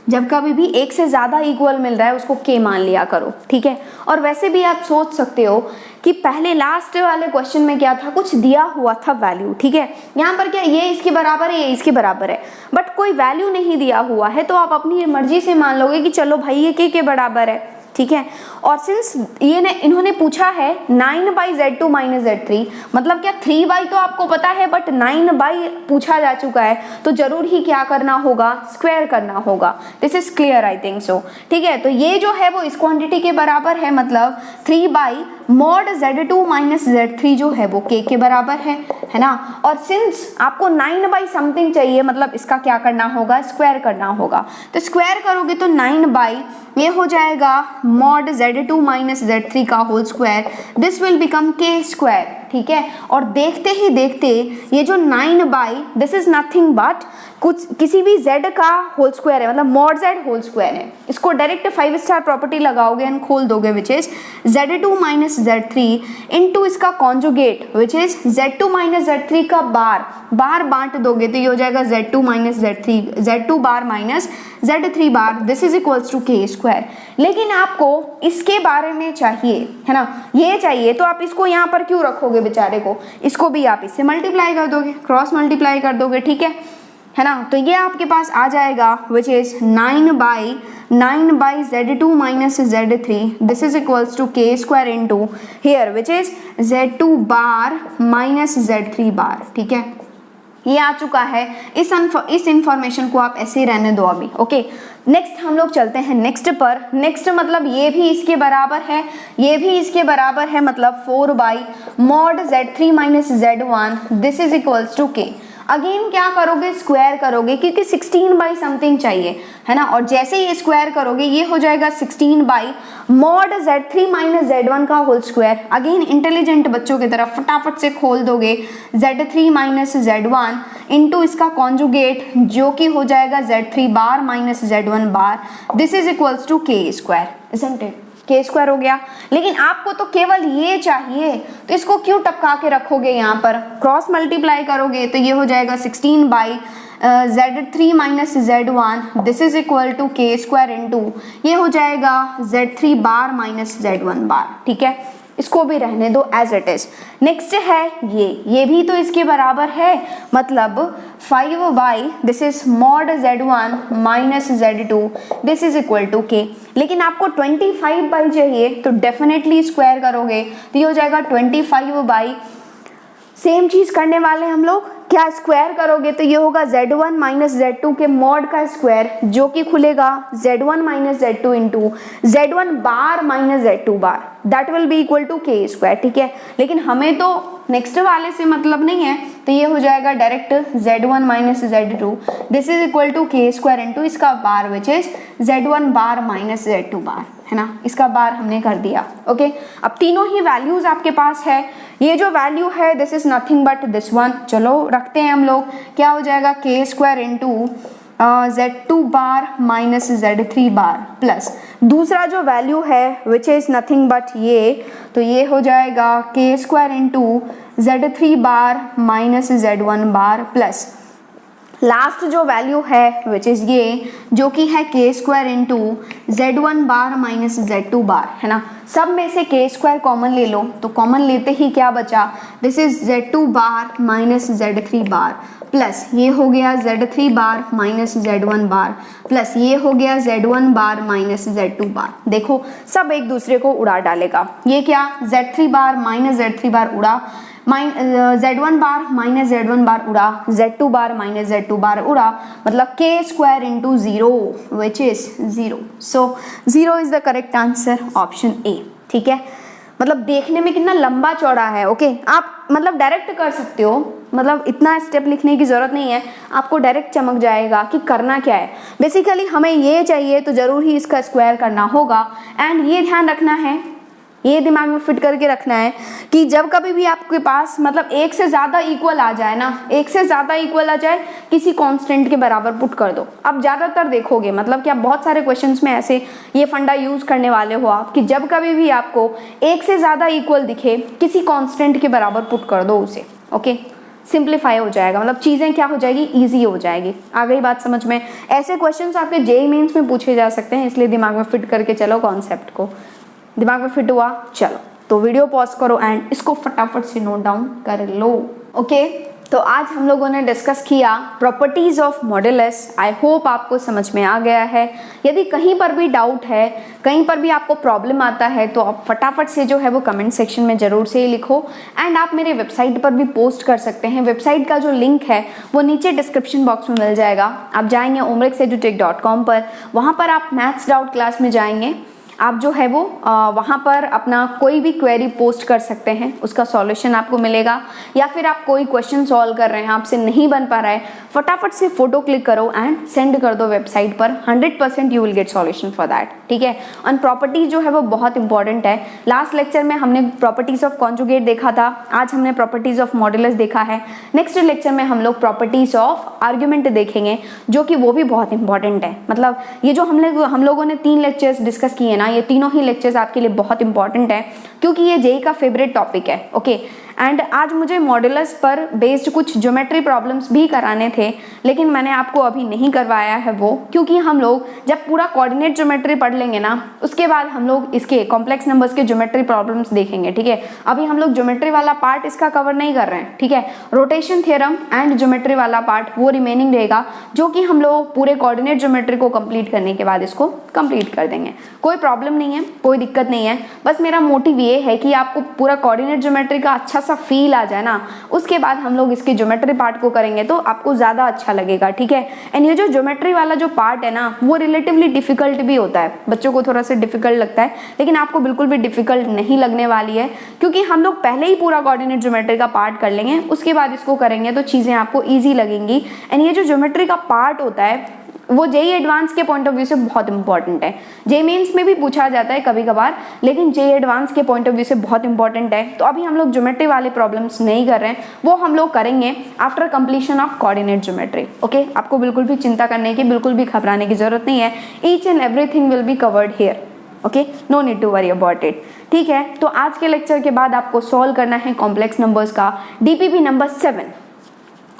जब कभी भी एक से ज़्यादा इक्वल मिल रहा है उसको के मान लिया करो, ठीक है। और वैसे भी आप सोच सकते हो कि पहले लास्ट वाले क्वेश्चन में क्या था, कुछ दिया हुआ था वैल्यू, ठीक है। यहाँ पर क्या ये इसके बराबर है, ये इसके बराबर है, बट कोई वैल्यू नहीं दिया हुआ है, तो आप अपनी मर्जी से मान लोगे कि चलो भाई ये के बराबर है, ठीक है। और सिंस ये ने इन्होंने पूछा है 9 by z2 minus z3, मतलब क्या 3 by तो आपको पता है, बट 9 by पूछा जा चुका है, तो जरूर ही क्या करना होगा, स्क्वायर करना होगा। This is clear, I think so, ठीक है। तो ये जो है वो इस क्वांटिटी के बराबर है, मतलब 3 by mod z2 minus z3 जो है वो के बराबर है ना। और सिंस आपको 9 by समथिंग चाहिए, मतलब इसका क्या करना होगा, स्क्वायर करना होगा। तो स्क्वायर करोगे तो 9 by ये हो जाएगा mod z2 minus z3 का whole square, this will become K square, ठीक है। और देखते ही देखते ये जो 9 by this is nothing but कुछ किसी भी z का होल स्क्वायर है, मतलब mod z होल स्क्वायर है। इसको डायरेक्ट 5 स्टार प्रॉपर्टी लगाओगे एंड खोल दोगे, which is z2 minus z3 into इसका conjugate which is z2 minus z3 का बार बांट दोगे तो ये हो जाएगा z2 minus z3 z2 bar minus z3 bar, this is equals to K square. लेकिन आपको इसके बारे में चाहिए, है ना, ये चाहिए, तो आप इसको यहाँ पर क्यों रखोगे बेचारे को, इसको भी आप इससे मल्टीप्लाई कर दोगे, क्रॉस मल्टीप्लाई कर दोगे, ठीक है ना। तो ये आपके पास आ जाएगा which is 9 by z2 minus z3, this is equals to K square into here which is z2 bar minus z3 bar, ठीक है। ये आ चुका है। इस इंफॉर्मेशन को आप ऐसे ही रहने दो अभी, ओके। नेक्स्ट हम लोग चलते हैं नेक्स्ट पर। नेक्स्ट मतलब ये भी इसके बराबर है, ये भी इसके बराबर है, मतलब 4 by mod z3 minus z1, this is equals to K. Again क्या करोगे, स्क्वायर करोगे, क्योंकि 16 by समथिंग चाहिए, है ना। और जैसे ये स्क्वायर करोगे ये हो जाएगा 16 by mod z3 minus z1 का होल स्क्वायर। अगेन इंटेलिजेंट बच्चों की तरफ फटाफट से खोल दोगे z3 minus z1 इंटू इसका कॉन्जुगेट जो कि हो जाएगा Z3 bar minus Z1 bar, this is equals to K square, isn't it? K square हो गया। लेकिन आपको तो केवल ये चाहिए, तो इसको क्यों टपका के रखोगे, यहाँ पर क्रॉस मल्टीप्लाई करोगे तो ये हो जाएगा 16 by Z3 minus Z1, this is equal to K square into ये हो जाएगा Z3 बार माइनस Z1 बार। ठीक है, इसको भी रहने दो एज इट इज। नेक्स्ट है ये भी तो इसके बराबर है, मतलब 5 by this is mod Z1 minus Z2, this is equal to K। लेकिन आपको 25 बाई चाहिए तो डेफिनेटली स्क्वायर करोगे तो ये हो जाएगा 25 बाई, सेम चीज करने वाले हम लोग, क्या स्क्वायर करोगे तो ये होगा Z1 माइनस Z2 के मॉड का स्क्वायर जो कि खुलेगा Z1 minus Z2 into Z1 bar minus Z2 bar, that will be equal to K square. ठीक है, लेकिन हमें तो नेक्स्ट वाले से मतलब नहीं है, तो ये हो जाएगा direct Z1 minus Z2, this is equal to K square into इसका bar which is Z1 bar minus Z2 bar, है ना, इसका बार हमने कर दिया। ओके, अब तीनों ही वैल्यूज आपके पास है। ये जो वैल्यू है this is nothing but this one, चलो रखते हैं हम लोग, क्या हो जाएगा K square into Z2 bar minus Z3 बार प्लस दूसरा जो वैल्यू है विच इज नथिंग बट ये, तो ये हो जाएगा K square into Z3 bar minus Z1 बार प्लस लास्ट जो वैल्यू है विच इज ये जो कि है K square into Z1 bar minus Z2 bar, है ना। सब में से K स्क्वायर कॉमन ले लो, तो कॉमन लेते ही क्या बचा, this is Z2 bar minus Z3 bar plus ये हो गया Z3 बार माइनस Z1 बार प्लस ये हो गया Z1 बार माइनस Z2 बार। देखो सब एक दूसरे को उड़ा डालेगा, ये क्या Z3 बार माइनस Z3 बार उड़ा, Z1 बार माइनस Z1 बार उड़ा, Z2 बार माइनस Z2 बार उड़ा, मतलब K square into 0 which is 0। So 0 is the correct answer, option A. ठीक है, मतलब देखने में कितना लंबा चौड़ा है। ओके, आप मतलब डायरेक्ट कर सकते हो, मतलब इतना स्टेप लिखने की जरूरत नहीं है, आपको डायरेक्ट चमक जाएगा कि करना क्या है। बेसिकली हमें ये चाहिए तो जरूर ही इसका स्क्वायर करना होगा, एंड ये ध्यान रखना है, ये दिमाग में फिट करके रखना है कि जब कभी भी आपके पास मतलब एक से ज़्यादा इक्वल आ जाए ना, एक से ज़्यादा इक्वल आ जाए, किसी कांस्टेंट के बराबर पुट कर दो। आप ज़्यादातर देखोगे मतलब कि आप बहुत सारे क्वेश्चंस में ऐसे ये फंडा यूज़ करने वाले हो आप कि जब कभी भी आपको एक से ज़्यादा इक्वल दिखे, किसी कांस्टेंट के बराबर पुट कर दो उसे। ओके, सिंप्लीफाई हो जाएगा, मतलब चीज़ें क्या हो जाएगी, ईजी हो जाएगी। आ गई बात समझ में? ऐसे क्वेश्चन आपके जेईई मेंस में पूछे जा सकते हैं, इसलिए दिमाग में फिट करके चलो कॉन्सेप्ट को। दिमाग में फिट हुआ? चलो तो वीडियो पॉज करो एंड इसको फटाफट से नोट डाउन कर लो। ओके, तो आज हम लोगों ने डिस्कस किया properties of modulus. I hope आपको समझ में आ गया है। यदि कहीं पर भी डाउट है, कहीं पर भी आपको प्रॉब्लम आता है, तो आप फटाफट से जो है वो कमेंट सेक्शन में ज़रूर से लिखो, एंड आप मेरे वेबसाइट पर भी पोस्ट कर सकते हैं। वेबसाइट का जो लिंक है वो नीचे डिस्क्रिप्शन बॉक्स में मिल जाएगा। आप जाएंगे omrexedutech.com पर, वहाँ पर आप मैथ्स डाउट क्लास में जाएंगे, आप जो है वो वहाँ पर अपना कोई भी क्वेरी पोस्ट कर सकते हैं, उसका सॉल्यूशन आपको मिलेगा। या फिर आप कोई क्वेश्चन सॉल्व कर रहे हैं, आपसे नहीं बन पा रहा है, फटाफट से फोटो क्लिक करो एंड सेंड कर दो वेबसाइट पर, 100% you will get solution for that. ठीक है, और प्रॉपर्टीज जो है वो बहुत इंपॉर्टेंट है। लास्ट लेक्चर में हमने प्रॉपर्टीज ऑफ कॉन्जुगेट देखा था, आज हमने प्रॉपर्टीज ऑफ मॉड्यूलस देखा है। नेक्स्ट लेक्चर में हम लोग प्रॉपर्टीज ऑफ आर्ग्यूमेंट देखेंगे, जो कि वो भी बहुत इंपॉर्टेंट है। मतलब ये जो हम लोगों ने 3 लेक्चर्स डिस्कस किए ना, ये तीनों ही लेक्चर्स आपके लिए बहुत इंपॉर्टेंट है, क्योंकि ये जेईई का फेवरेट टॉपिक है। ओके, एंड आज मुझे मॉड्यूलस पर बेस्ड कुछ ज्योमेट्री प्रॉब्लम्स भी कराने थे, लेकिन मैंने आपको अभी नहीं करवाया है वो, क्योंकि हम लोग जब पूरा कोऑर्डिनेट ज्योमेट्री पढ़ लेंगे ना, उसके बाद हम लोग इसके कॉम्प्लेक्स नंबर्स के ज्योमेट्री प्रॉब्लम्स देखेंगे। ठीक है, अभी हम लोग ज्योमेट्री वाला पार्ट इसका कवर नहीं कर रहे हैं। ठीक है, रोटेशन थ्योरम एंड ज्योमेट्री वाला पार्ट वो रिमेनिंग रहेगा, जो कि हम लोग पूरे कोऑर्डिनेट ज्योमेट्री को कंप्लीट करने के बाद इसको कंप्लीट कर देंगे। कोई प्रॉब्लम नहीं है, कोई दिक्कत नहीं है, बस मेरा मोटिव ये है कि आपको पूरा कोऑर्डिनेट ज्योमेट्री का अच्छा सा फील आ जाए ना, उसके बाद हम लोग इसके ज्योमेट्री पार्ट को करेंगे तो आपको ज़्यादा अच्छा लगेगा। ठीक है, एंड ये जो ज्योमेट्री वाला जो पार्ट है ना, वो रिलेटिवली डिफिकल्ट भी होता है, बच्चों को थोड़ा सा डिफिकल्ट लगता है, लेकिन आपको बिल्कुल भी डिफिकल्ट नहीं लगने वाली है, क्योंकि हम लोग पहले ही पूरा कोऑर्डिनेट ज्योमेट्री का पार्ट कर लेंगे, उसके बाद इसको करेंगे तो चीज़ें आपको ईजी लगेंगी। एंड ये जो ज्योमेट्री का पार्ट होता है वो जेई एडवांस के पॉइंट ऑफ व्यू से बहुत इंपॉर्टेंट है। जेई मेंस में भी पूछा जाता है कभी कभार, लेकिन जेई एडवांस के पॉइंट ऑफ व्यू से बहुत इंपॉर्टेंट है। तो अभी हम लोग ज्योमेट्री वाले प्रॉब्लम्स नहीं कर रहे हैं, वो हम लोग करेंगे after completion of coordinate geometry. Okay, आपको बिल्कुल भी चिंता करने की, बिल्कुल भी घबराने की जरूरत नहीं है। Each and everything will be covered here. Okay, no need to worry about it. ठीक है, तो आज के लेक्चर के बाद आपको सॉल्व करना है कॉम्प्लेक्स नंबर्स का डीपीपी नंबर 7।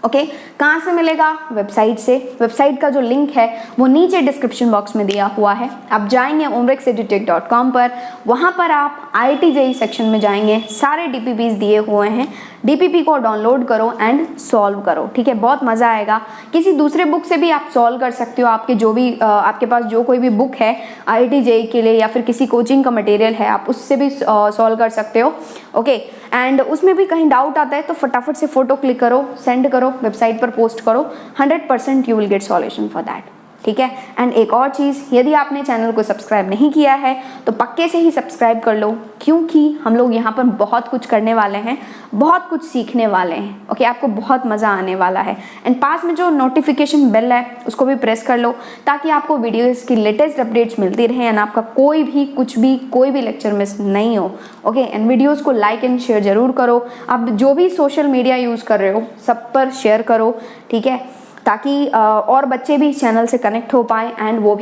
ओके, कहाँ से मिलेगा? वेबसाइट से। वेबसाइट का जो लिंक है वो नीचे डिस्क्रिप्शन बॉक्स में दिया हुआ है। आप जाएंगे umrexedutech.com पर, वहाँ पर आप IIT JEE सेक्शन में जाएंगे, सारे डीपीपीज दिए हुए हैं। डीपीपी को डाउनलोड करो एंड सॉल्व करो। ठीक है, बहुत मज़ा आएगा। किसी दूसरे बुक से भी आप सॉल्व कर सकते हो। आपके जो भी आपके पास जो कोई भी बुक है IIT JEE के लिए या फिर किसी कोचिंग का मटेरियल है, आप उससे भी सॉल्व कर सकते हो। ओके, एंड उसमें भी कहीं डाउट आता है तो फटाफट से फोटो क्लिक करो, सेंड करो, वेबसाइट पर पोस्ट करो। 100% you will get solution for that. ठीक है, एंड एक और चीज़, यदि आपने चैनल को सब्सक्राइब नहीं किया है तो पक्के से ही सब्सक्राइब कर लो, क्योंकि हम लोग यहाँ पर बहुत कुछ करने वाले हैं, बहुत कुछ सीखने वाले हैं। ओके, आपको बहुत मज़ा आने वाला है। एंड पास में जो नोटिफिकेशन बेल है उसको भी प्रेस कर लो, ताकि आपको वीडियोस की लेटेस्ट अपडेट्स मिलती रहे एंड आपका कोई भी लेक्चर मिस नहीं हो। ओके, एंड वीडियोज़ को लाइक एंड शेयर जरूर करो। आप जो भी सोशल मीडिया यूज़ कर रहे हो सब पर शेयर करो। ठीक है, ताकि और बच्चे भी इस चैनल से कनेक्ट हो पाए एंड वो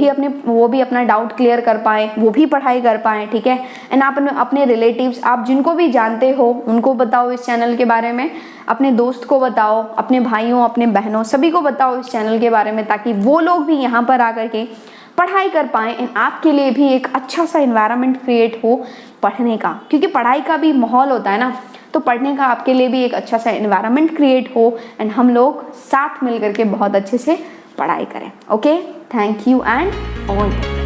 भी अपना डाउट क्लियर कर पाए, वो भी पढ़ाई कर पाए। ठीक है, एंड आप अपने रिलेटिव्स, आप जिनको भी जानते हो उनको बताओ इस चैनल के बारे में, अपने दोस्त को बताओ, अपने भाइयों, अपने बहनों, सभी को बताओ इस चैनल के बारे में, ताकि वो लोग भी यहाँ पर आकर के पढ़ाई कर पाएँ एंड आपके लिए भी एक अच्छा सा एनवायरनमेंट क्रिएट हो पढ़ने का, क्योंकि पढ़ाई का भी माहौल होता है ना, तो पढ़ने का आपके लिए भी एक अच्छा सा एनवायरनमेंट क्रिएट हो एंड हम लोग साथ मिल करके बहुत अच्छे से पढ़ाई करें। Okay, thank you and all the best.